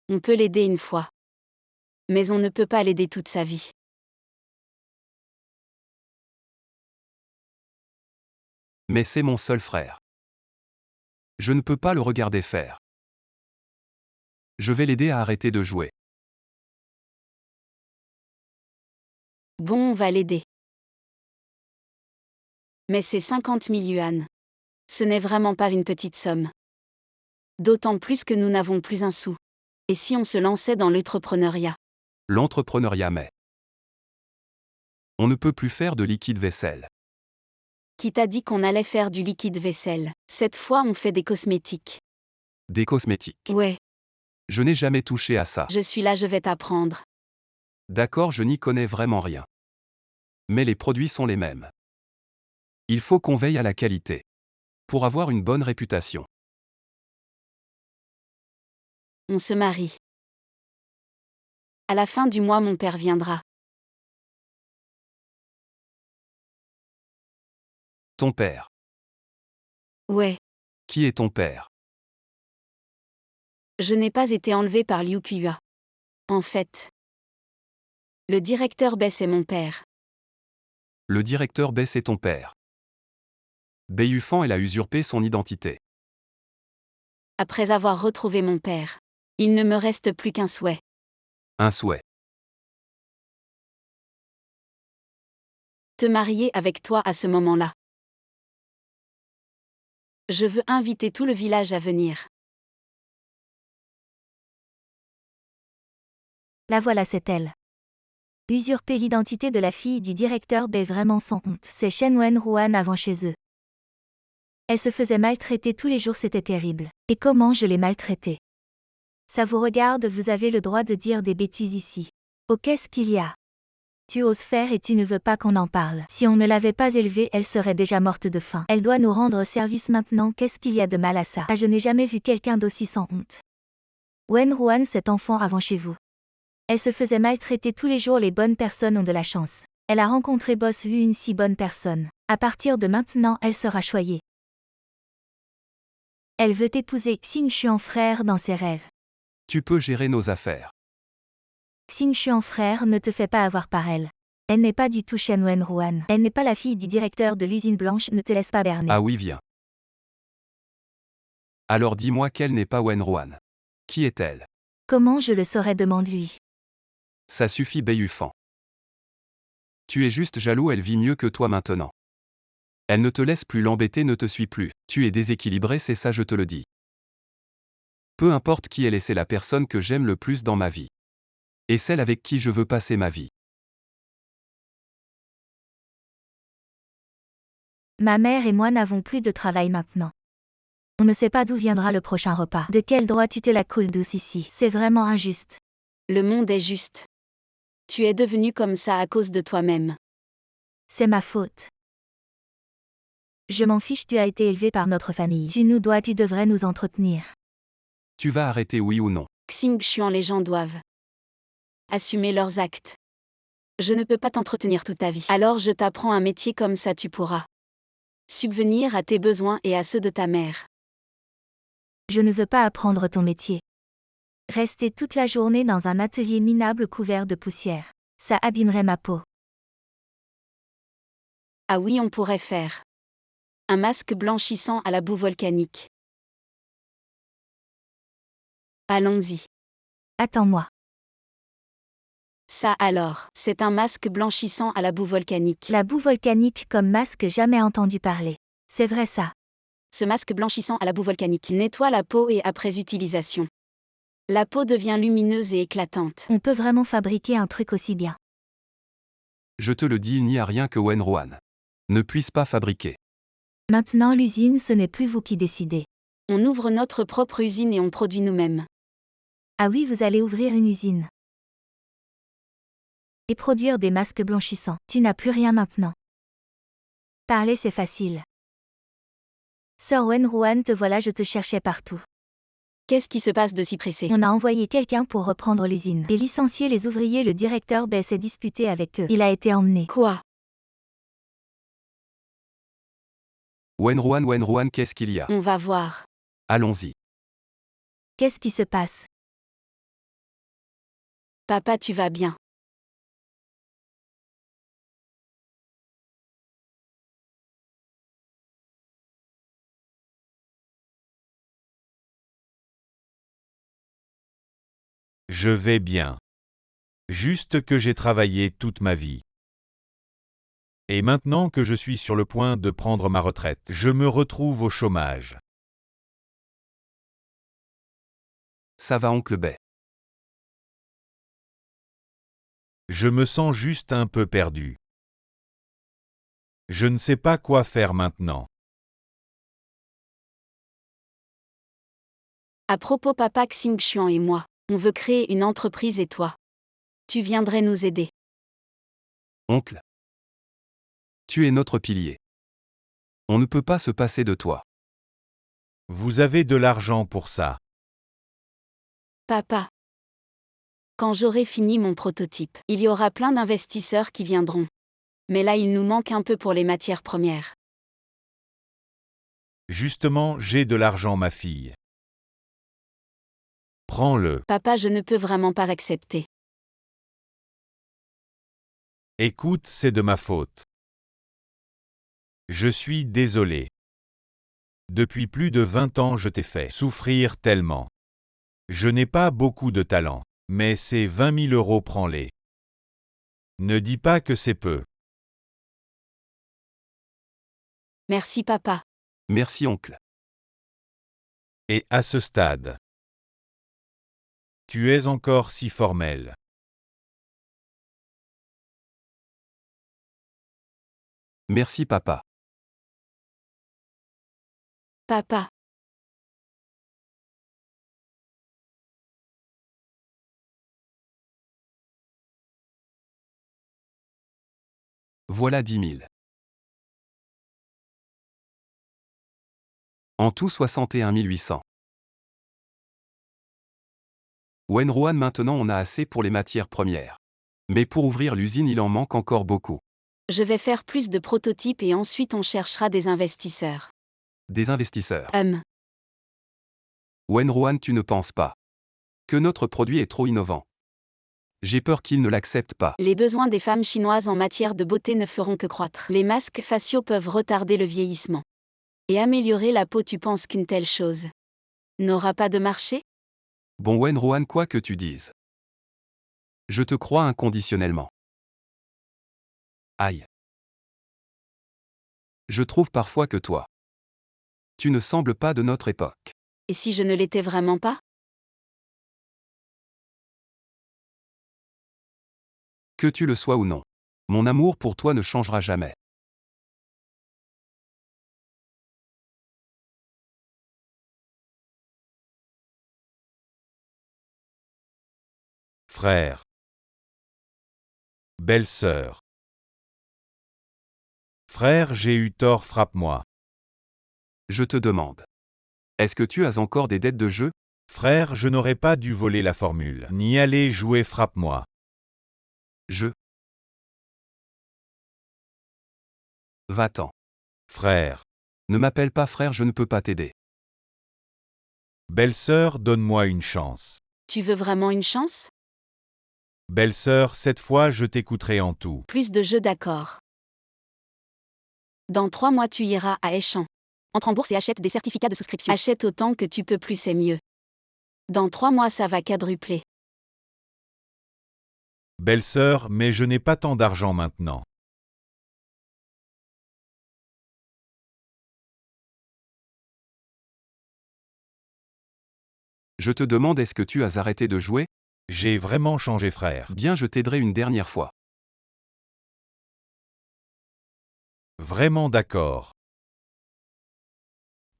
On peut l'aider une fois. Mais on ne peut pas l'aider toute sa vie. Mais c'est mon seul frère. Je ne peux pas le regarder faire. Je vais l'aider à arrêter de jouer. Bon, on va l'aider. Mais c'est 50 000 yuan. Ce n'est vraiment pas une petite somme. D'autant plus que nous n'avons plus un sou. Et si on se lançait dans l'entrepreneuriat? L'entrepreneuriat, mais on ne peut plus faire de liquide vaisselle. Qui t'a dit qu'on allait faire du liquide vaisselle? Cette fois, on fait des cosmétiques. Des cosmétiques. Ouais, Je n'ai jamais touché à ça. je suis là, je vais t'apprendre. D'accord, je n'y connais vraiment rien. Mais les produits sont les mêmes. Il faut qu'on veille à la qualité. Pour avoir une bonne réputation. On se marie. À la fin du mois, mon père viendra. Ton père. Ouais, Qui est ton père? je n'ai pas été enlevée par Liu Kuya. En fait, le directeur Bess est mon père. Le directeur Bess est ton père. Beiyufan, elle a usurpé son identité. Après avoir retrouvé mon père, il ne me reste plus qu'un souhait. Un souhait. Te marier avec toi à ce moment-là. Je veux inviter tout le village à venir. La voilà, c'est elle. Usurper l'identité de la fille du directeur B vraiment sans honte. C'est Shen Wenruan avant chez eux. Elle se faisait maltraiter tous les jours, c'était terrible. Et comment je l'ai maltraitée? Ça vous regarde, vous avez le droit de dire des bêtises ici. Oh, qu'est-ce qu'il y a? Tu oses faire et tu ne veux pas qu'on en parle. Si on ne l'avait pas élevée, elle serait déjà morte de faim. Elle doit nous rendre service maintenant, qu'est-ce qu'il y a de mal à ça? Ah, je n'ai jamais vu quelqu'un d'aussi sans honte. Wenruan, cet enfant avant chez vous. Elle se faisait maltraiter tous les jours, les bonnes personnes ont de la chance. Elle a rencontré Boss Wu, une si bonne personne. À partir de maintenant, elle sera choyée. Elle veut épouser Xing Xuan frère dans ses rêves. Tu peux gérer nos affaires. Xing Xuan frère, ne te fais pas avoir par elle. Elle n'est pas du tout Shen Wenruan. Elle n'est pas la fille du directeur de l'usine blanche, ne te laisse pas berner. Ah oui, viens. Alors dis-moi qu'elle n'est pas Wenruan. Qui est-elle? Comment je le saurais, demande-lui. Ça suffit, Beiyufan. Tu es juste jaloux, elle vit mieux que toi maintenant. Elle ne te laisse plus l'embêter, ne te suit plus. Tu es déséquilibré, c'est ça, je te le dis. Peu importe qui elle est, c'est la personne que j'aime le plus dans ma vie. Et celle avec qui je veux passer ma vie. Ma mère et moi n'avons plus de travail maintenant. On ne sait pas d'où viendra le prochain repas. De quel droit tu te la coules douce ici? C'est vraiment injuste. Le monde est juste. Tu es devenu comme ça à cause de toi-même. C'est ma faute. Je m'en fiche, tu as été élevé par notre famille. Tu nous dois, tu devrais nous entretenir. Tu vas arrêter, oui ou non? Xing Xuan, les gens doivent assumer leurs actes. Je ne peux pas t'entretenir toute ta vie. Alors je t'apprends un métier, comme ça tu pourras subvenir à tes besoins et à ceux de ta mère. Je ne veux pas apprendre ton métier. Rester toute la journée dans un atelier minable couvert de poussière. Ça abîmerait ma peau. Ah oui, on pourrait faire un masque blanchissant à la boue volcanique. Allons-y. Attends-moi. Ça alors, c'est un masque blanchissant à la boue volcanique. La boue volcanique comme masque jamais entendu parler. C'est vrai ça. Ce masque blanchissant à la boue volcanique nettoie la peau et après utilisation, la peau devient lumineuse et éclatante. On peut vraiment fabriquer un truc aussi bien. Je te le dis, il n'y a rien que Wenruan ne puisse pas fabriquer. Maintenant l'usine, ce n'est plus vous qui décidez. On ouvre notre propre usine et on produit nous-mêmes. Ah oui, vous allez ouvrir une usine. Et produire des masques blanchissants. Tu n'as plus rien maintenant. Parler c'est facile. Sir Wenruan, te voilà, je te cherchais partout. Qu'est-ce qui se passe de si pressé? On a envoyé quelqu'un pour reprendre l'usine. Et licencier les ouvriers, le directeur B s'est disputé avec eux. Il a été emmené. Quoi? Wenruan, qu'est-ce qu'il y a? On va voir. Allons-y. Qu'est-ce qui se passe? Papa, tu vas bien? Je vais bien. Juste que j'ai travaillé toute ma vie. Et maintenant que je suis sur le point de prendre ma retraite, je me retrouve au chômage. Ça va, oncle Bay? Je me sens juste un peu perdu. Je ne sais pas quoi faire maintenant. À propos, papa, Xingxuan et moi, on veut créer une entreprise et toi, tu viendrais nous aider. Oncle, tu es notre pilier. On ne peut pas se passer de toi. Vous avez de l'argent pour ça. Papa, quand j'aurai fini mon prototype, il y aura plein d'investisseurs qui viendront. Mais là, il nous manque un peu pour les matières premières. Justement, j'ai de l'argent, ma fille. Prends-le. Papa, je ne peux vraiment pas accepter. Écoute, c'est de ma faute. Je suis désolé. Depuis plus de 20 ans, je t'ai fait souffrir tellement. Je n'ai pas beaucoup de talent, mais ces 20 000 euros, prends-les. Ne dis pas que c'est peu. Merci, papa. Merci, oncle. Et à ce stade, tu es encore si formel. Merci, papa. Papa. Voilà 10 000. En tout 61 800. Wenruan, maintenant on a assez pour les matières premières. Mais pour ouvrir l'usine, il en manque encore beaucoup. Je vais faire plus de prototypes et ensuite on cherchera des investisseurs. Des investisseurs. Wenruan, tu ne penses pas que notre produit est trop innovant? J'ai peur qu'ils ne l'acceptent pas. Les besoins des femmes chinoises en matière de beauté ne feront que croître. Les masques faciaux peuvent retarder le vieillissement et améliorer la peau. Tu penses qu'une telle chose n'aura pas de marché? Bon Wenruan, quoi que tu dises, je te crois inconditionnellement. Aïe. Je trouve parfois que toi, tu ne sembles pas de notre époque. Et si je ne l'étais vraiment pas? Que tu le sois ou non, mon amour pour toi ne changera jamais. Frère. Belle-sœur. Frère, j'ai eu tort, frappe-moi. Je te demande. Est-ce que tu as encore des dettes de jeu? Frère, je n'aurais pas dû voler la formule, ni aller jouer frappe-moi. Va-t'en. Frère. Ne m'appelle pas frère, je ne peux pas t'aider. Belle-sœur, donne-moi une chance. Tu veux vraiment une chance? Belle-sœur, cette fois je t'écouterai en tout. Plus de jeux d'accord. Dans 3 mois tu iras à Échamps. Entre en bourse et achète des certificats de souscription. Achète autant que tu peux, plus c'est mieux. Dans 3 mois ça va quadrupler. Belle-sœur, mais je n'ai pas tant d'argent maintenant. Je te demande, est-ce que tu as arrêté de jouer? J'ai vraiment changé, frère. Bien, je t'aiderai une dernière fois. Vraiment d'accord.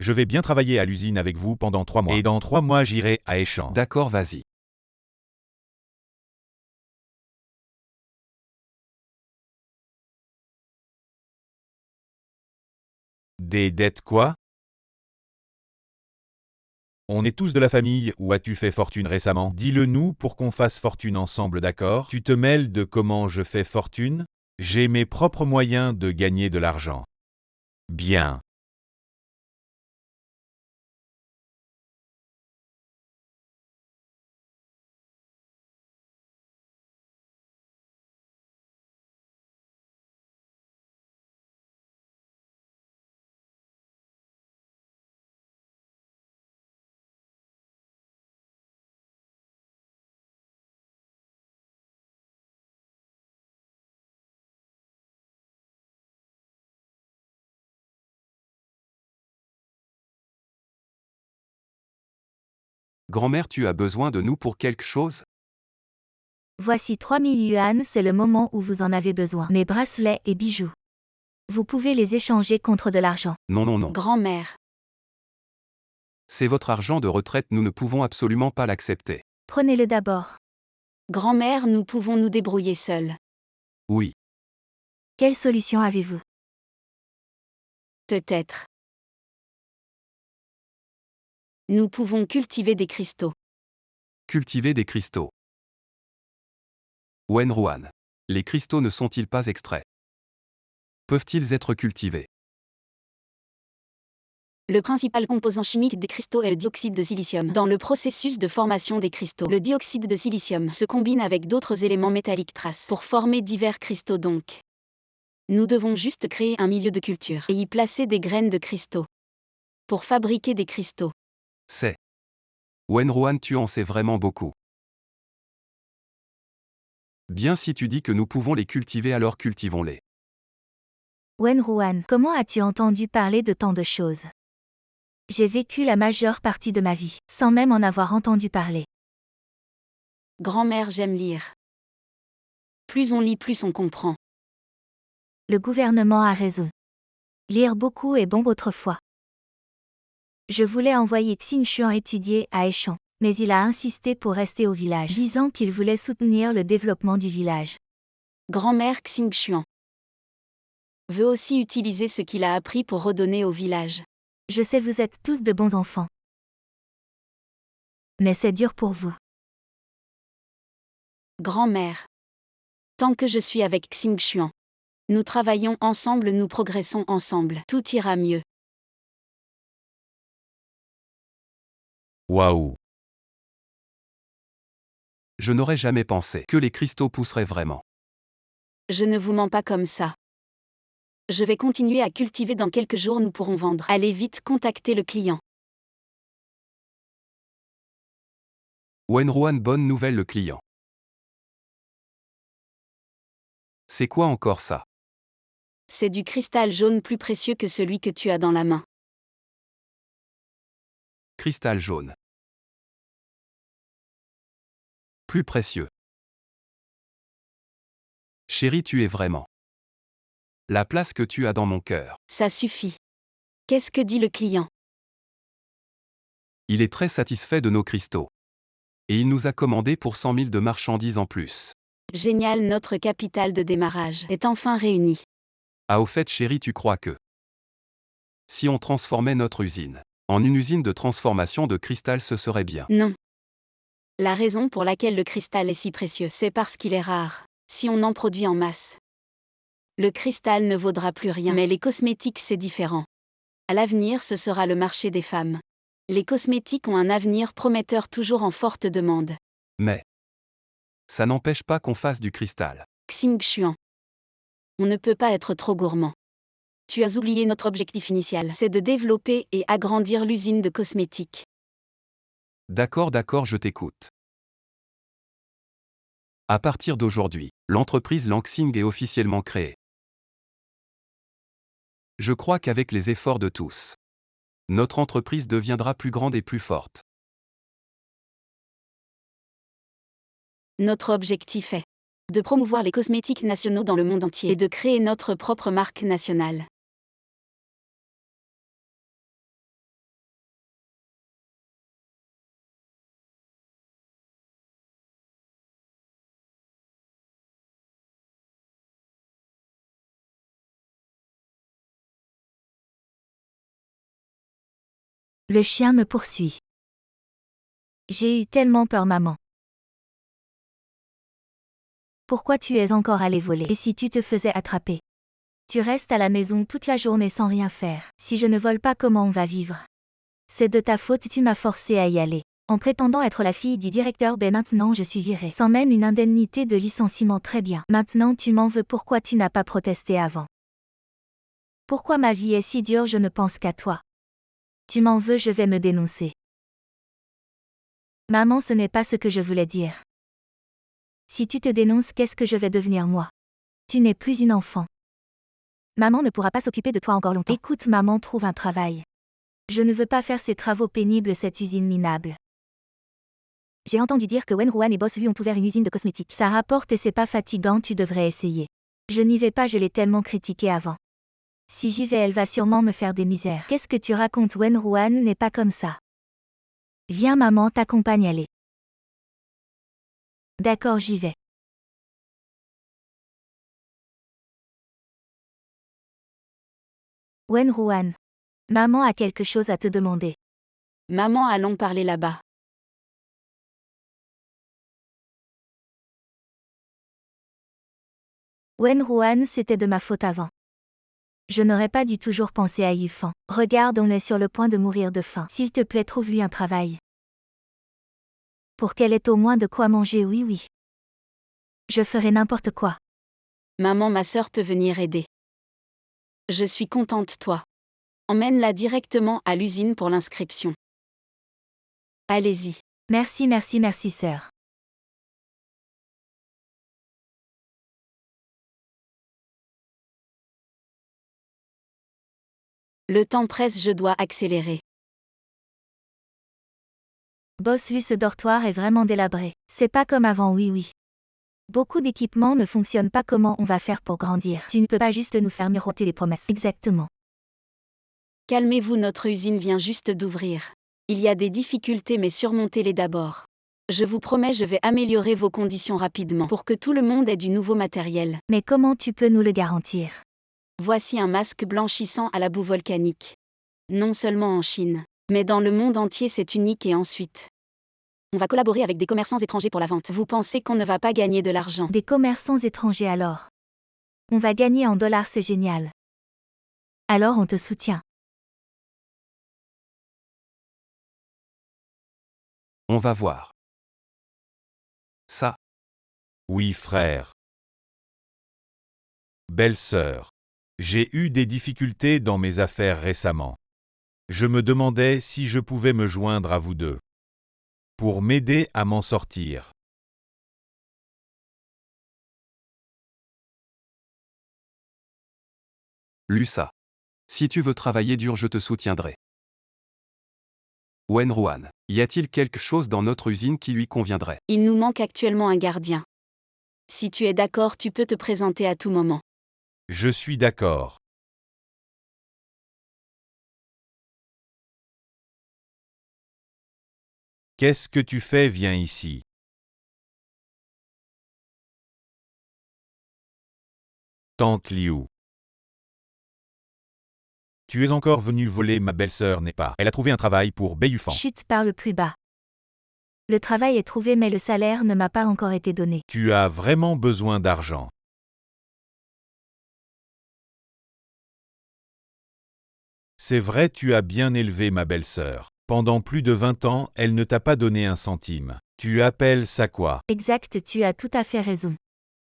Je vais bien travailler à l'usine avec vous pendant 3 mois. Et dans 3 mois j'irai à Échamps. D'accord, vas-y. Des dettes quoi? On est tous de la famille, ou as-tu fait fortune récemment? Dis-le nous pour qu'on fasse fortune ensemble, d'accord? Tu te mêles de comment je fais fortune? J'ai mes propres moyens de gagner de l'argent. Bien. Grand-mère, tu as besoin de nous pour quelque chose? Voici 3000 yuan, c'est le moment où vous en avez besoin. Mes bracelets et bijoux. Vous pouvez les échanger contre de l'argent. Non, non, non. Grand-mère. C'est votre argent de retraite, nous ne pouvons absolument pas l'accepter. Prenez-le d'abord. Grand-mère, nous pouvons nous débrouiller seuls. Oui. Quelle solution avez-vous? Peut-être. Nous pouvons cultiver des cristaux. Cultiver des cristaux. Wenruan. Les cristaux ne sont-ils pas extraits? Peuvent-ils être cultivés? Le principal composant chimique des cristaux est le dioxyde de silicium. Dans le processus de formation des cristaux, le dioxyde de silicium se combine avec d'autres éléments métalliques traces pour former divers cristaux donc. Nous devons juste créer un milieu de culture et y placer des graines de cristaux. Pour fabriquer des cristaux. C'est. Wenruan, tu en sais vraiment beaucoup. Bien, si tu dis que nous pouvons les cultiver, alors cultivons-les. Wenruan, comment as-tu entendu parler de tant de choses? J'ai vécu la majeure partie de ma vie, sans même en avoir entendu parler. Grand-mère, j'aime lire. Plus on lit, plus on comprend. Le gouvernement a raison. Lire beaucoup est bon autrefois. Je voulais envoyer Xingxuan étudier à Échamps, mais il a insisté pour rester au village, disant qu'il voulait soutenir le développement du village. Grand-mère Xingxuan veut aussi utiliser ce qu'il a appris pour redonner au village. Je sais, vous êtes tous de bons enfants. Mais c'est dur pour vous. Grand-mère. Tant que je suis avec Xingxuan, nous travaillons ensemble, nous progressons ensemble, tout ira mieux. Waouh. Je n'aurais jamais pensé que les cristaux pousseraient vraiment. Je ne vous mens pas comme ça. Je vais continuer à cultiver, dans quelques jours nous pourrons vendre. Allez vite, contactez le client. Wenruan, bonne nouvelle, le client. C'est quoi encore ça? C'est du cristal jaune, plus précieux que celui que tu as dans la main. Cristal jaune. Plus précieux. Chérie, tu es vraiment la place que tu as dans mon cœur. Ça suffit. Qu'est-ce que dit le client? Il est très satisfait de nos cristaux. Et il nous a commandé pour 100 000 de marchandises en plus. Génial, notre capital de démarrage est enfin réuni. Ah, au fait, chérie, tu crois que si on transformait notre usine en une usine de transformation de cristal, ce serait bien? Non. La raison pour laquelle le cristal est si précieux, c'est parce qu'il est rare. Si on en produit en masse, le cristal ne vaudra plus rien. Mais les cosmétiques, c'est différent. À l'avenir, ce sera le marché des femmes. Les cosmétiques ont un avenir prometteur toujours en forte demande. Mais ça n'empêche pas qu'on fasse du cristal. Xing-Xuan. On ne peut pas être trop gourmand. Tu as oublié notre objectif initial, c'est de développer et agrandir l'usine de cosmétiques. D'accord, je t'écoute. À partir d'aujourd'hui, l'entreprise Lansing est officiellement créée. Je crois qu'avec les efforts de tous, notre entreprise deviendra plus grande et plus forte. Notre objectif est de promouvoir les cosmétiques nationaux dans le monde entier et de créer notre propre marque nationale. Le chien me poursuit. J'ai eu tellement peur, maman. Pourquoi tu es encore allé voler? Et si tu te faisais attraper? Tu restes à la maison toute la journée sans rien faire. Si je ne vole pas, comment on va vivre? C'est de ta faute, tu m'as forcé à y aller. En prétendant être la fille du directeur B, maintenant je suis virée. Sans même une indemnité de licenciement, très bien. Maintenant tu m'en veux, pourquoi tu n'as pas protesté avant? Pourquoi ma vie est si dure, je ne pense qu'à toi. Tu m'en veux, je vais me dénoncer. Maman, ce n'est pas ce que je voulais dire. Si tu te dénonces, qu'est-ce que je vais devenir moi? Tu n'es plus une enfant. Maman ne pourra pas s'occuper de toi encore longtemps. Écoute, maman, trouve un travail. Je ne veux pas faire ces travaux pénibles, cette usine minable. J'ai entendu dire que Wen Ruan et Boss Hu ont ouvert une usine de cosmétiques. Ça rapporte et c'est pas fatigant, tu devrais essayer. Je n'y vais pas, je l'ai tellement critiqué avant. Si j'y vais, elle va sûrement me faire des misères. Qu'est-ce que tu racontes? Wen Ruan n'est pas comme ça. Viens, maman, t'accompagne, allez. D'accord, j'y vais. Wen Ruan. Maman a quelque chose à te demander. Maman, allons parler là-bas. Wen Ruan, c'était de ma faute avant. Je n'aurais pas dû toujours penser à Yufan. Regarde, on est sur le point de mourir de faim. S'il te plaît, trouve-lui un travail. Pour qu'elle ait au moins de quoi manger, oui. Je ferai n'importe quoi. Maman, ma sœur peut venir aider. Je suis contente, toi. Emmène-la directement à l'usine pour l'inscription. Allez-y. Merci, sœur. Le temps presse, je dois accélérer. Boss Hu, ce dortoir est vraiment délabré. C'est pas comme avant, oui. Beaucoup d'équipements ne fonctionnent pas, comment on va faire pour grandir? Tu ne peux pas juste nous faire miroiter des promesses. Exactement. Calmez-vous, notre usine vient juste d'ouvrir. Il y a des difficultés, mais surmontez-les d'abord. Je vous promets, je vais améliorer vos conditions rapidement pour que tout le monde ait du nouveau matériel. Mais comment tu peux nous le garantir? Voici un masque blanchissant à la boue volcanique. Non seulement en Chine, mais dans le monde entier, c'est unique. Et ensuite, on va collaborer avec des commerçants étrangers pour la vente. Vous pensez qu'on ne va pas gagner de l'argent? Des commerçants étrangers alors? On va gagner en dollars, c'est génial. Alors on te soutient. On va voir. Ça. Oui, frère. Belle-sœur. J'ai eu des difficultés dans mes affaires récemment. Je me demandais si je pouvais me joindre à vous deux pour m'aider à m'en sortir. Lusa. Si tu veux travailler dur, je te soutiendrai. Wen Ruan. Y a-t-il quelque chose dans notre usine qui lui conviendrait? Il nous manque actuellement un gardien. Si tu es d'accord, tu peux te présenter à tout moment. Je suis d'accord. Qu'est-ce que tu fais? Viens ici. Tante Liu. Tu es encore venue voler ma belle-sœur, n'est pas? Elle a trouvé un travail pour Beiyufan. Chut, parle plus bas. Le travail est trouvé, mais le salaire ne m'a pas encore été donné. Tu as vraiment besoin d'argent. C'est vrai, tu as bien élevé ma belle-sœur. Pendant plus de 20 ans, elle ne t'a pas donné un centime. Tu appelles ça quoi? Exact, tu as tout à fait raison.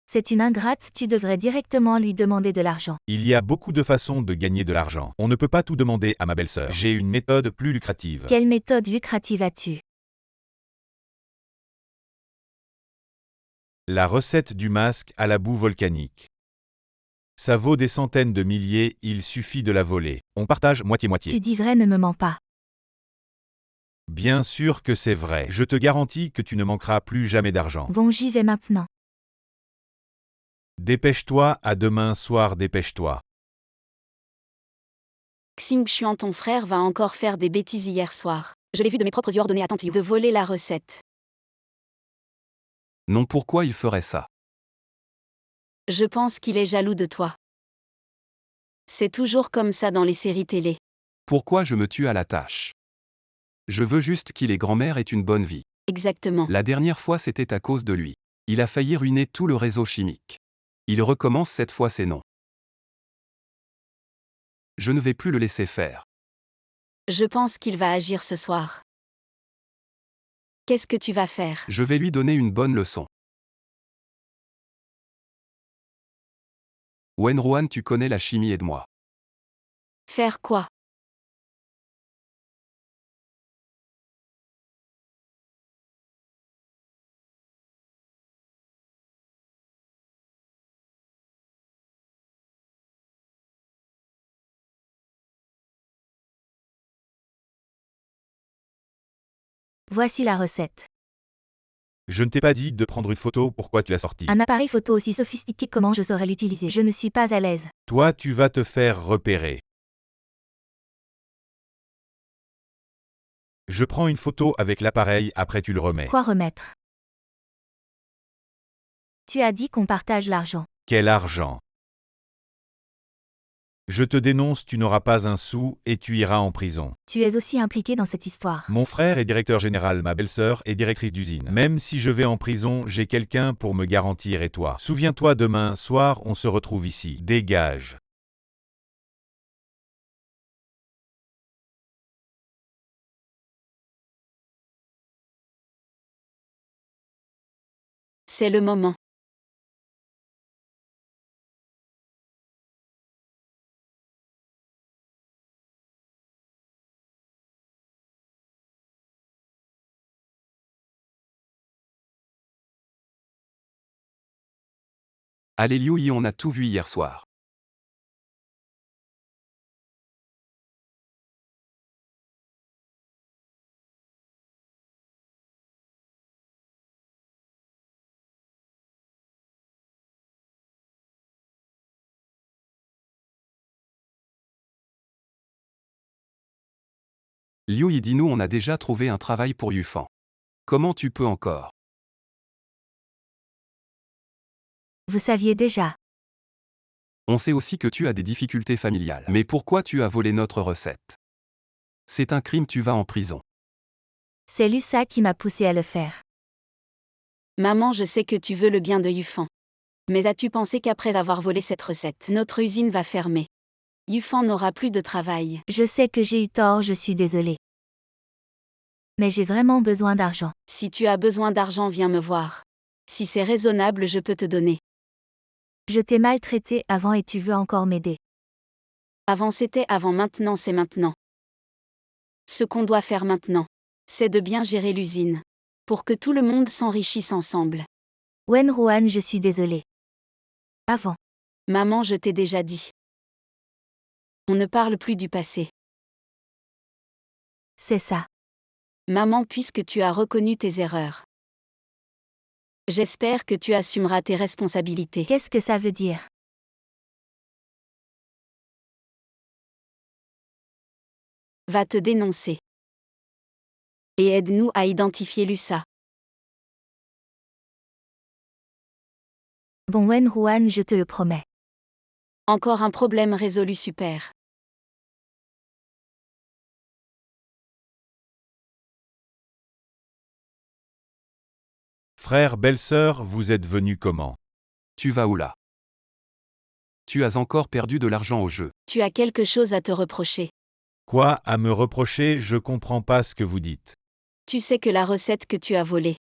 C'est une ingrate, tu devrais directement lui demander de l'argent. Il y a beaucoup de façons de gagner de l'argent. On ne peut pas tout demander à ma belle-sœur. J'ai une méthode plus lucrative. Quelle méthode lucrative as-tu? La recette du masque à la boue volcanique. Ça vaut des centaines de milliers, il suffit de la voler. On partage moitié-moitié. Tu dis vrai, ne me mens pas. Bien sûr que c'est vrai. Je te garantis que tu ne manqueras plus jamais d'argent. Bon, j'y vais maintenant. Dépêche-toi, à demain soir, dépêche-toi. Xing Xuan, ton frère va encore faire des bêtises hier soir. Je l'ai vu de mes propres yeux ordonner à Tante Yu de voler la recette. Non, pourquoi il ferait ça? Je pense qu'il est jaloux de toi. C'est toujours comme ça dans les séries télé. Pourquoi je me tue à la tâche? Je veux juste qu'il et grand-mère aient une bonne vie. Exactement. La dernière fois c'était à cause de lui. Il a failli ruiner tout le réseau chimique. Il recommence cette fois, c'est non. Je ne vais plus le laisser faire. Je pense qu'il va agir ce soir. Qu'est-ce que tu vas faire? Je vais lui donner une bonne leçon. Wenruan, tu connais la chimie, aide-moi. Faire quoi? Voici la recette. Je ne t'ai pas dit de prendre une photo, pourquoi tu l'as sortie? Un appareil photo aussi sophistiqué, comment je saurais l'utiliser? Je ne suis pas à l'aise. Toi, tu vas te faire repérer. Je prends une photo avec l'appareil, après tu le remets. Quoi remettre? Tu as dit qu'on partage l'argent. Quel argent? Je te dénonce, tu n'auras pas un sou, et tu iras en prison. Tu es aussi impliqué dans cette histoire. Mon frère est directeur général, ma belle-sœur est directrice d'usine. Même si je vais en prison, j'ai quelqu'un pour me garantir et toi. Souviens-toi, demain soir, on se retrouve ici. Dégage. C'est le moment. Allez Liu Yi, on a tout vu hier soir. Liu Yi, dis-nous, on a déjà trouvé un travail pour Yufan. Comment tu peux encore? Vous saviez déjà. On sait aussi que tu as des difficultés familiales. Mais pourquoi tu as volé notre recette? C'est un crime, tu vas en prison. C'est Lusa qui m'a poussé à le faire. Maman, je sais que tu veux le bien de Yufan. Mais as-tu pensé qu'après avoir volé cette recette, notre usine va fermer? Yufan n'aura plus de travail. Je sais que j'ai eu tort, je suis désolée. Mais j'ai vraiment besoin d'argent. Si tu as besoin d'argent, viens me voir. Si c'est raisonnable, je peux te donner. Je t'ai maltraité avant et tu veux encore m'aider. Avant c'était avant, maintenant c'est maintenant. Ce qu'on doit faire maintenant, c'est de bien gérer l'usine. Pour que tout le monde s'enrichisse ensemble. Wenruan, je suis désolée. Avant. Maman, je t'ai déjà dit. On ne parle plus du passé. C'est ça. Maman, puisque tu as reconnu tes erreurs. J'espère que tu assumeras tes responsabilités. Qu'est-ce que ça veut dire? Va te dénoncer. Et aide-nous à identifier Lusa. Bon Wenruan, je te le promets. Encore un problème résolu, super. Frère, belle-sœur, vous êtes venus comment? Tu vas où là? Tu as encore perdu de l'argent au jeu. Tu as quelque chose à te reprocher. Quoi à me reprocher? Je comprends pas ce que vous dites. Tu sais que la recette que tu as volée.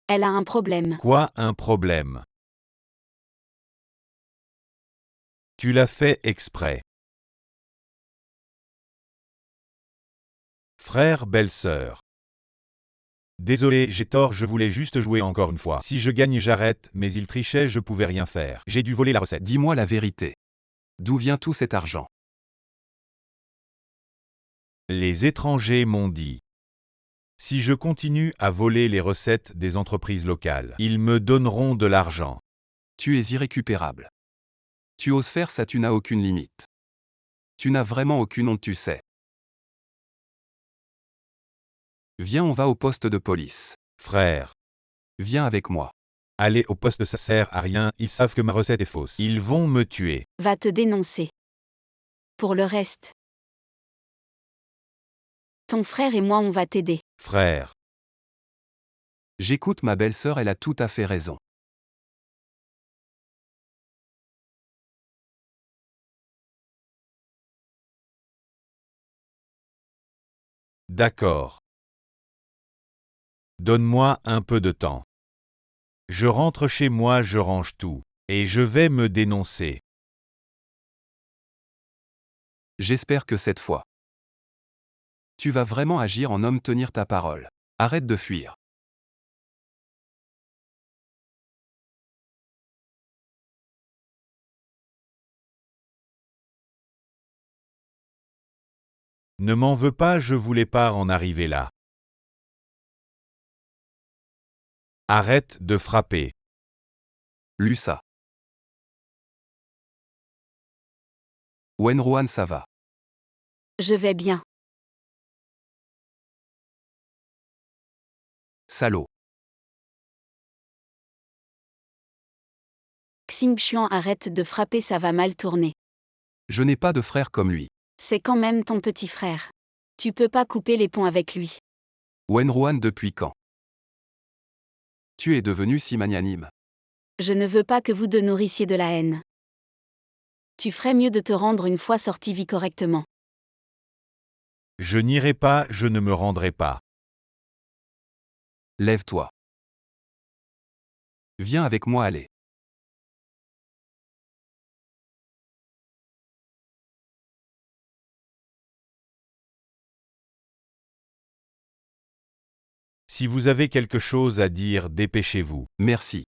Elle a un problème. Quoi un problème? Tu l'as fait exprès. Frère, belle-sœur. Désolé, j'ai tort, je voulais juste jouer encore une fois. Si je gagne, j'arrête, mais il trichait, je pouvais rien faire. J'ai dû voler la recette. Dis-moi la vérité. D'où vient tout cet argent? Les étrangers m'ont dit. Si je continue à voler les recettes des entreprises locales, ils me donneront de l'argent. Tu es irrécupérable. Tu oses faire ça, tu n'as aucune limite. Tu n'as vraiment aucune honte, tu sais. Viens, on va au poste de police. Frère, Viens avec moi. aller au poste ça sert à rien, ils savent que ma recette est fausse. Ils vont me tuer. Va te dénoncer. Pour le reste. Ton frère et moi on va t'aider. Frère, J'écoute ma belle-sœur, elle a tout à fait raison. d'accord. Donne-moi un peu de temps. Je rentre chez moi, je range tout. Et je vais me dénoncer. J'espère que cette fois, tu vas vraiment agir en homme, tenir ta parole. Arrête de fuir. Ne m'en veux pas, je voulais pas en arriver là. Arrête de frapper. Lusa. Wenruan, ça va. Je vais bien. Salaud. Xingxuan, arrête de frapper, ça va mal tourner. Je n'ai pas de frère comme lui. C'est quand même ton petit frère. Tu peux pas couper les ponts avec lui. Wenruan, depuis quand tu es devenu si magnanime? Je ne veux pas que vous deux nourrissiez de la haine. Tu ferais mieux de te rendre une fois sorti vie correctement. Je n'irai pas, je ne me rendrai pas. Lève-toi. Viens avec moi, allez. Si vous avez quelque chose à dire, dépêchez-vous. Merci.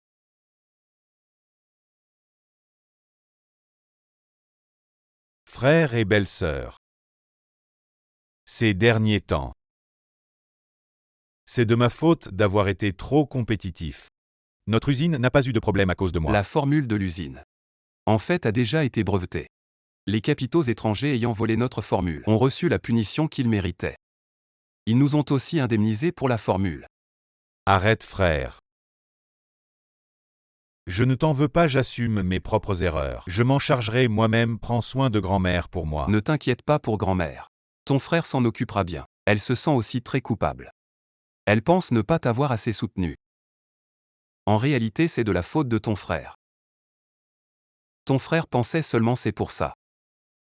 Frères et belle-sœurs. Ces derniers temps. C'est de ma faute d'avoir été trop compétitif. Notre usine n'a pas eu de problème à cause de moi. La formule de l'usine, en fait, a déjà été brevetée. Les capitaux étrangers ayant volé notre formule ont reçu la punition qu'ils méritaient. Ils nous ont aussi indemnisés pour la formule. Arrête, frère. Je ne t'en veux pas, j'assume mes propres erreurs. Je m'en chargerai moi-même, prends soin de grand-mère pour moi. Ne t'inquiète pas pour grand-mère. Ton frère s'en occupera bien. Elle se sent aussi très coupable. Elle pense ne pas t'avoir assez soutenu. En réalité, c'est de la faute de ton frère. Ton frère pensait seulement c'est pour ça.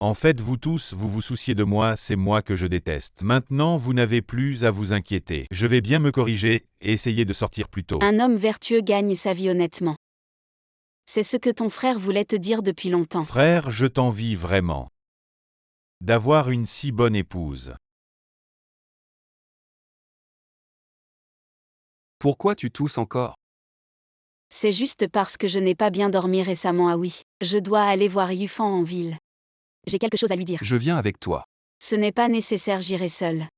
En fait, vous tous, vous vous souciez de moi, c'est moi que je déteste. Maintenant, vous n'avez plus à vous inquiéter. Je vais bien me corriger et essayer de sortir plus tôt. Un homme vertueux gagne sa vie honnêtement. C'est ce que ton frère voulait te dire depuis longtemps. Frère, je t'envie vraiment. D'avoir une si bonne épouse. Pourquoi tu tousses encore? C'est juste parce que je n'ai pas bien dormi récemment. Ah oui, je dois aller voir Yufan en ville. J'ai quelque chose à lui dire. Je viens avec toi. Ce n'est pas nécessaire, j'irai seule.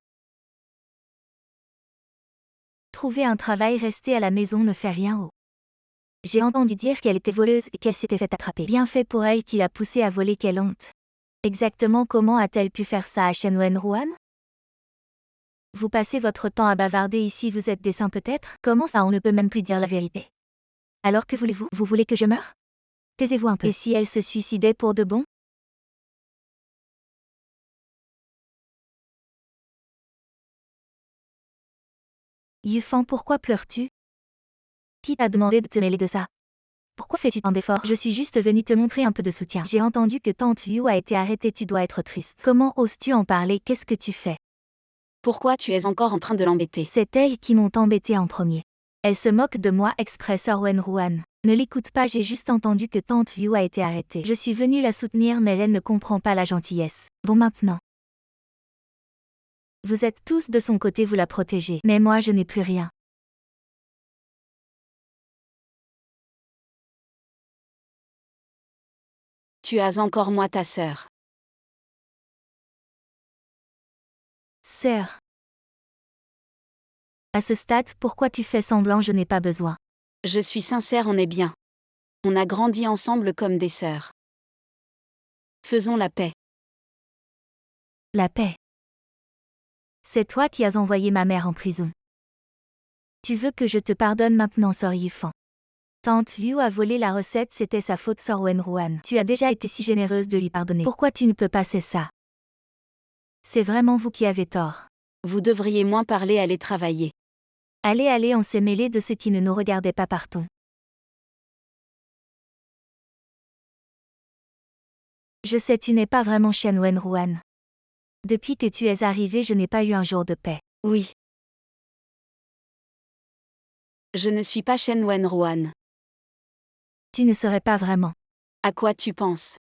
Trouver un travail, rester à la maison ne fait rien. Oh. J'ai entendu dire qu'elle était voleuse et qu'elle s'était fait attraper. Bien fait pour elle qui l'a poussée à voler, quelle honte. Exactement comment a-t-elle pu faire ça à Shenwen-Ruan? Vous passez votre temps à bavarder ici, vous êtes des saints peut-être? Comment ça, on ne peut même plus dire la vérité? Alors que voulez-vous? Vous voulez que je meure? Taisez-vous un peu. Et si elle se suicidait pour de bon? Yufan, pourquoi pleures-tu? Qui t'a demandé de te mêler de ça? Pourquoi fais-tu tant d'efforts? Je suis juste venue te montrer un peu de soutien. J'ai entendu que tante Yu a été arrêtée, tu dois être triste. Comment oses-tu en parler? Qu'est-ce que tu fais? Pourquoi tu es encore en train de l'embêter? C'est elles qui m'ont embêté en premier. Elle se moque de moi exprès, Sir Wenruan. Ne l'écoute pas, j'ai juste entendu que tante Yu a été arrêtée. Je suis venue la soutenir mais elle ne comprend pas la gentillesse. Bon maintenant. Vous êtes tous de son côté, vous la protégez. Mais moi je n'ai plus rien. Tu as encore moi ta sœur. Sœur. À ce stade, pourquoi tu fais semblant? Je n'ai pas besoin. Je suis sincère, on est bien. On a grandi ensemble comme des sœurs. Faisons la paix. La paix. C'est toi qui as envoyé ma mère en prison. Tu veux que je te pardonne maintenant, Sir Yifan? Tante Yu a volé la recette, c'était sa faute, Sir Wenruan. Tu as déjà été si généreuse de lui pardonner. Pourquoi tu ne peux pas, c'est ça? C'est vraiment vous qui avez tort. Vous devriez moins parler, aller travailler. Allez, on s'est mêlé de ce qui ne nous regardait pas, partons. Je sais, tu n'es pas vraiment Shen Wenruan. Depuis que tu es arrivé, je n'ai pas eu un jour de paix. Oui. Je ne suis pas Shen Wenruan. Tu ne serais pas vraiment. À quoi tu penses?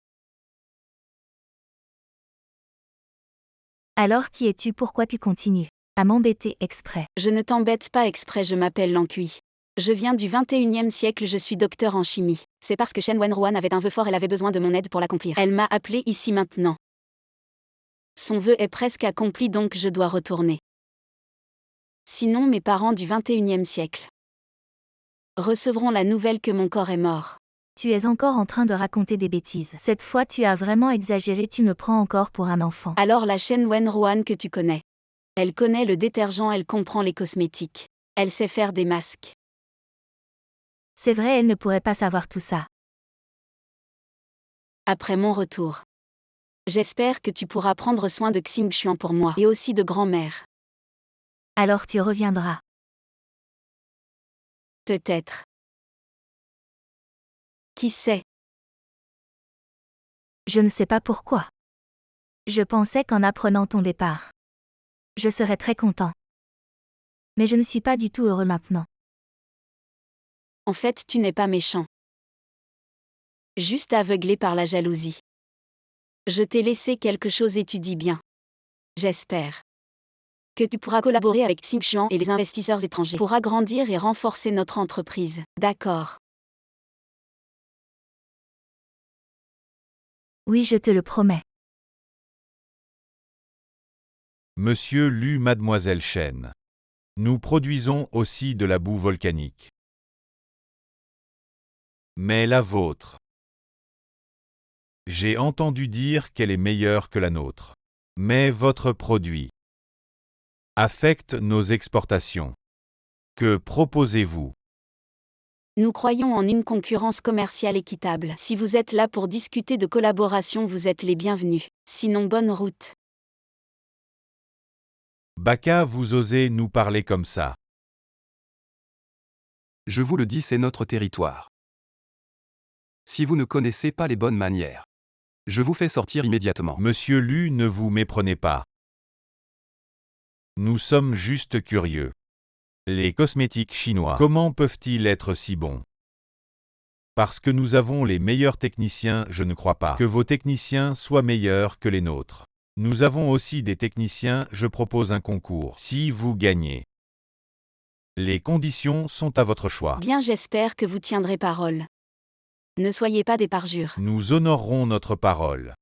Alors qui es-tu? Pourquoi tu continues à m'embêter exprès? Je ne t'embête pas exprès, je m'appelle Lancui. Je viens du 21e siècle, je suis docteur en chimie. C'est parce que Shen Wenruan avait un vœu fort, elle avait besoin de mon aide pour l'accomplir. Elle m'a appelé ici maintenant. Son vœu est presque accompli, donc je dois retourner. Sinon mes parents du 21e siècle recevront la nouvelle que mon corps est mort. Tu es encore en train de raconter des bêtises. Cette fois tu as vraiment exagéré, tu me prends encore pour un enfant. Alors la Shen Wenruan que tu connais. Elle connaît le détergent, elle comprend les cosmétiques. Elle sait faire des masques. C'est vrai, elle ne pourrait pas savoir tout ça. Après mon retour. J'espère que tu pourras prendre soin de Xingxuan pour moi et aussi de grand-mère. Alors tu reviendras. Peut-être. Qui sait? Je ne sais pas pourquoi. Je pensais qu'en apprenant ton départ, je serais très content. Mais je ne suis pas du tout heureux maintenant. En fait, tu n'es pas méchant. Juste aveuglé par la jalousie. Je t'ai laissé quelque chose et tu dis bien. J'espère que tu pourras collaborer avec Xingxuan et les investisseurs étrangers pour agrandir et renforcer notre entreprise. D'accord. Oui, je te le promets. Monsieur Lu, Mademoiselle Chen. Nous produisons aussi de la boue volcanique. Mais la vôtre. J'ai entendu dire qu'elle est meilleure que la nôtre. Mais votre produit affecte nos exportations. Que proposez-vous? Nous croyons en une concurrence commerciale équitable. Si vous êtes là pour discuter de collaboration, vous êtes les bienvenus. Sinon, bonne route. Baka, vous osez nous parler comme ça? Je vous le dis, c'est notre territoire. Si vous ne connaissez pas les bonnes manières, je vous fais sortir immédiatement. Monsieur Lu, ne vous méprenez pas. Nous sommes juste curieux. Les cosmétiques chinois, comment peuvent-ils être si bons? Parce que nous avons les meilleurs techniciens, je ne crois pas que vos techniciens soient meilleurs que les nôtres. Nous avons aussi des techniciens, je propose un concours. Si vous gagnez, les conditions sont à votre choix. Bien, j'espère que vous tiendrez parole. Ne soyez pas des parjures. Nous honorerons notre parole.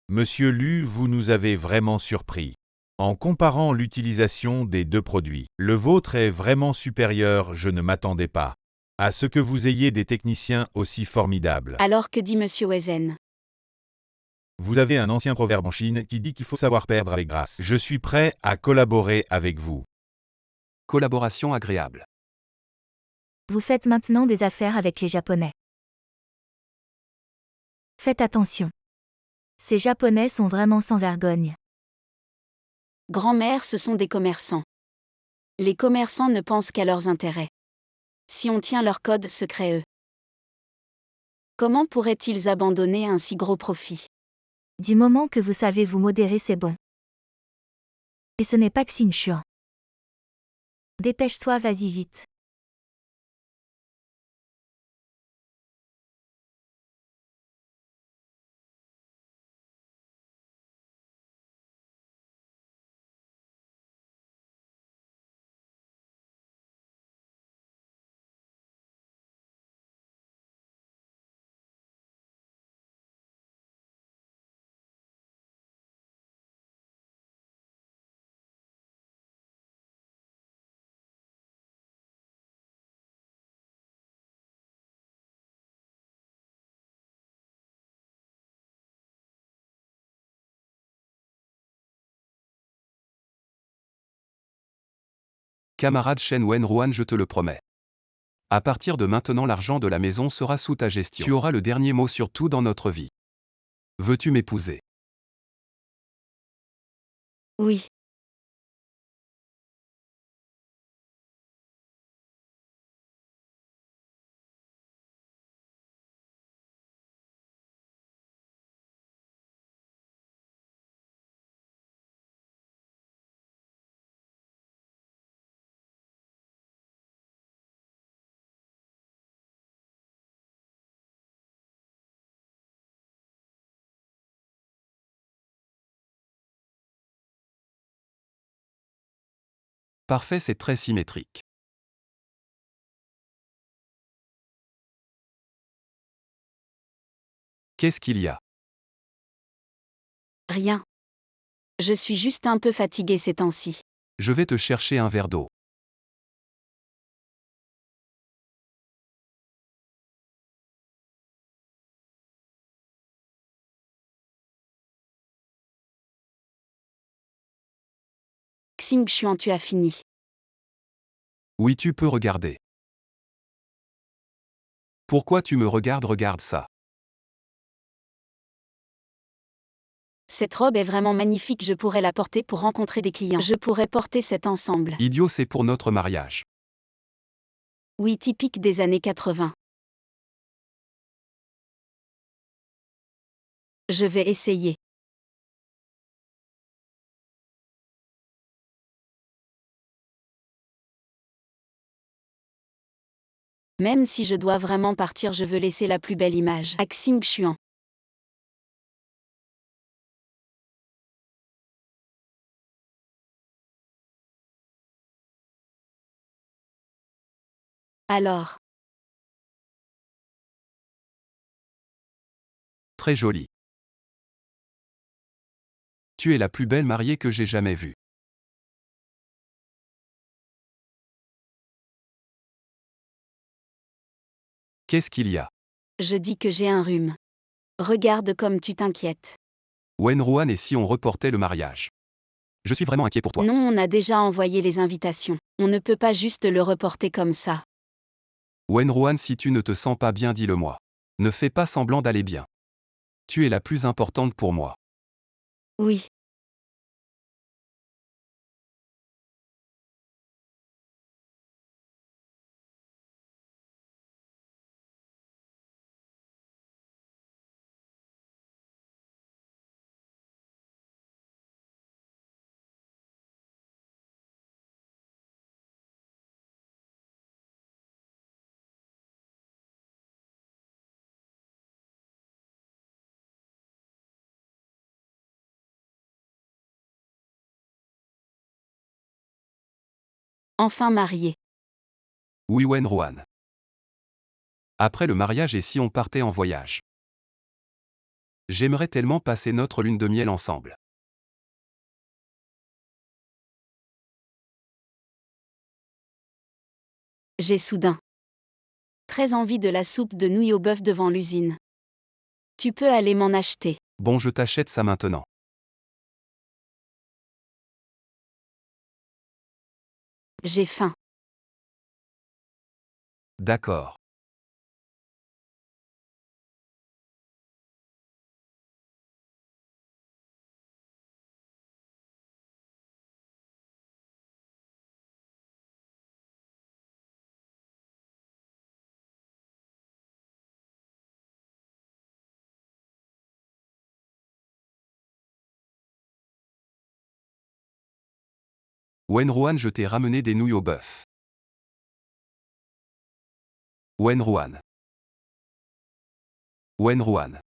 Monsieur Lu, vous nous avez vraiment surpris. En comparant l'utilisation des deux produits, le vôtre est vraiment supérieur, je ne m'attendais pas à ce que vous ayez des techniciens aussi formidables. Alors que dit Monsieur Wezen? Vous avez un ancien proverbe en Chine qui dit qu'il faut savoir perdre avec grâce. Je suis prêt à collaborer avec vous. Collaboration agréable. Vous faites maintenant des affaires avec les Japonais. Faites attention. Ces Japonais sont vraiment sans vergogne. Grand-mère, ce sont des commerçants. Les commerçants ne pensent qu'à leurs intérêts. Si on tient leur code secret, eux, comment pourraient-ils abandonner un si gros profit? Du moment que vous savez vous modérer, c'est bon. Et ce n'est pas Xing Xuan. Dépêche-toi, vas-y vite. Camarade Shen Wenruan, je te le promets. À partir de maintenant, l'argent de la maison sera sous ta gestion. Tu auras le dernier mot sur tout dans notre vie. Veux-tu m'épouser? Oui. Parfait, c'est très symétrique. Qu'est-ce qu'il y a? Rien. Je suis juste un peu fatiguée ces temps-ci. Je vais te chercher un verre d'eau. Xing Xuan, tu as fini. Oui, tu peux regarder. Pourquoi tu me regardes? Regarde ça. Cette robe est vraiment magnifique, je pourrais la porter pour rencontrer des clients. Je pourrais porter cet ensemble. Idiot, c'est pour notre mariage. Oui, typique des années 80. Je vais essayer. Même si je dois vraiment partir, je veux laisser la plus belle image à Xing Xuan. Alors, Très joli. Tu es la plus belle mariée que j'ai jamais vue. Qu'est-ce qu'il y a? je dis que j'ai un rhume. Regarde comme tu t'inquiètes. Wenruan, et si on reportait le mariage? Je suis vraiment inquiet pour toi. Non, on a déjà envoyé les invitations. On ne peut pas juste le reporter comme ça. Wenruan, si tu ne te sens pas bien, dis-le-moi. Ne fais pas semblant d'aller bien. Tu es la plus importante pour moi. Oui. Enfin marié. Oui, Wenruan. Après le mariage, et si on partait en voyage? J'aimerais tellement passer notre lune de miel ensemble. J'ai soudain très envie de la soupe de nouilles au bœuf devant l'usine. Tu peux aller m'en acheter. Bon, je t'achète ça maintenant. J'ai faim. D'accord. Wenruan, je t'ai ramené des nouilles au bœuf. Wenruan. Wenruan.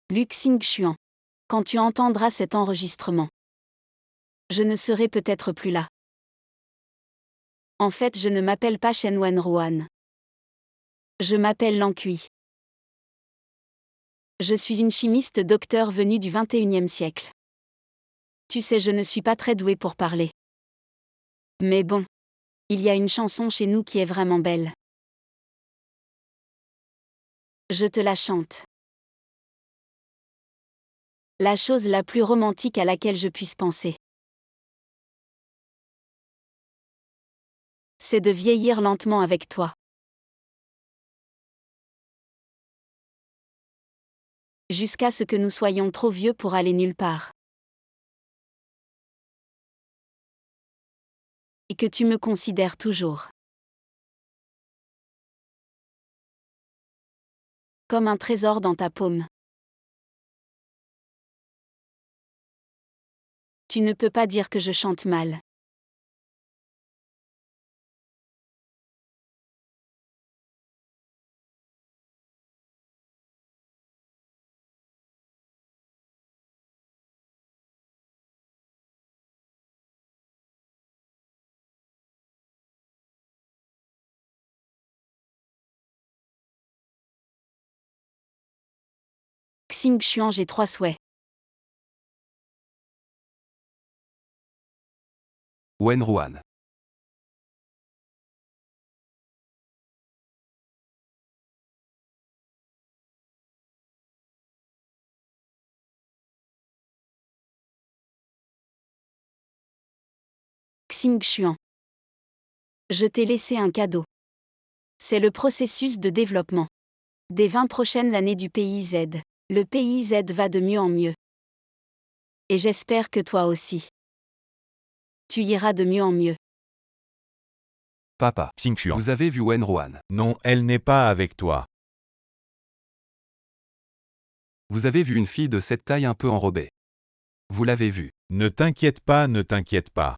Luc Xingxuan. Quand tu entendras cet enregistrement, je ne serai peut-être plus là. En fait, je ne m'appelle pas Shen Wenruan. Je m'appelle Lan Kui. Je suis une chimiste docteur venue du XXIe siècle. Tu sais, je ne suis pas très douée pour parler. Mais bon, il y a une chanson chez nous qui est vraiment belle. Je te la chante. La chose la plus romantique à laquelle je puisse penser, c'est de vieillir lentement avec toi. Jusqu'à ce que nous soyons trop vieux pour aller nulle part. Et que tu me considères toujours comme un trésor dans ta paume. Tu ne peux pas dire que je chante mal. Xingxuan, j'ai 3 souhaits. Wenruan. Xingxuan. Je t'ai laissé un cadeau. C'est le processus de développement des 20 prochaines années du pays Z. Le pays Z va de mieux en mieux. Et j'espère que toi aussi. Tu iras de mieux en mieux. Papa. Xingxuan. Vous avez vu Wenruan. Non, elle n'est pas avec toi. Vous avez vu une fille de cette taille un peu enrobée. Vous l'avez vue. Ne t'inquiète pas, ne t'inquiète pas.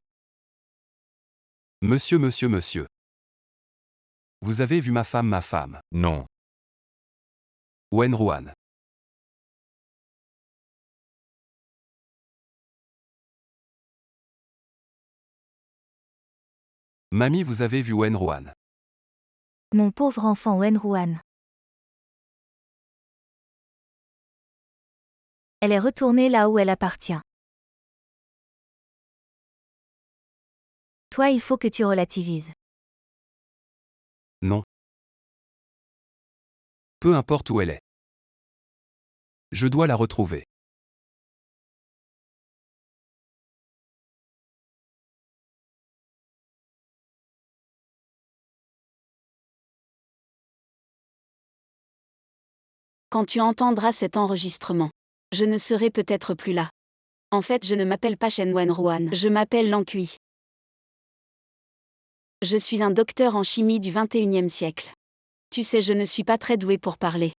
Monsieur, monsieur, monsieur. Vous avez vu ma femme. Non. Wenruan. Mamie, vous avez vu Wenruan. Mon pauvre enfant Wenruan. Elle est retournée là où elle appartient. Toi, il faut que tu relativises. Non. Peu importe où elle est. Je dois la retrouver. Quand tu entendras cet enregistrement, je ne serai peut-être plus là. En fait, je ne m'appelle pas Shen Wenruan. Je m'appelle Lan Kui. Je suis un docteur en chimie du XXIe siècle. Tu sais, je ne suis pas très douée pour parler.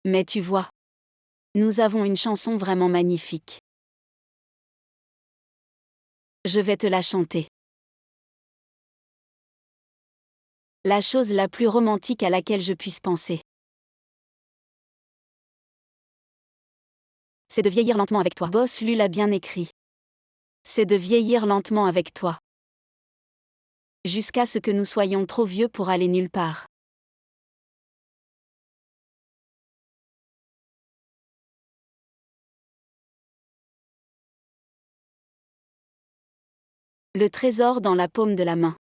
Mais tu vois, nous avons une chanson vraiment magnifique. Je vais te la chanter. La chose la plus romantique à laquelle je puisse penser, c'est de vieillir lentement avec toi. Boss Lu l'a bien écrit. C'est de vieillir lentement avec toi. Jusqu'à ce que nous soyons trop vieux pour aller nulle part. Le trésor dans la paume de la main.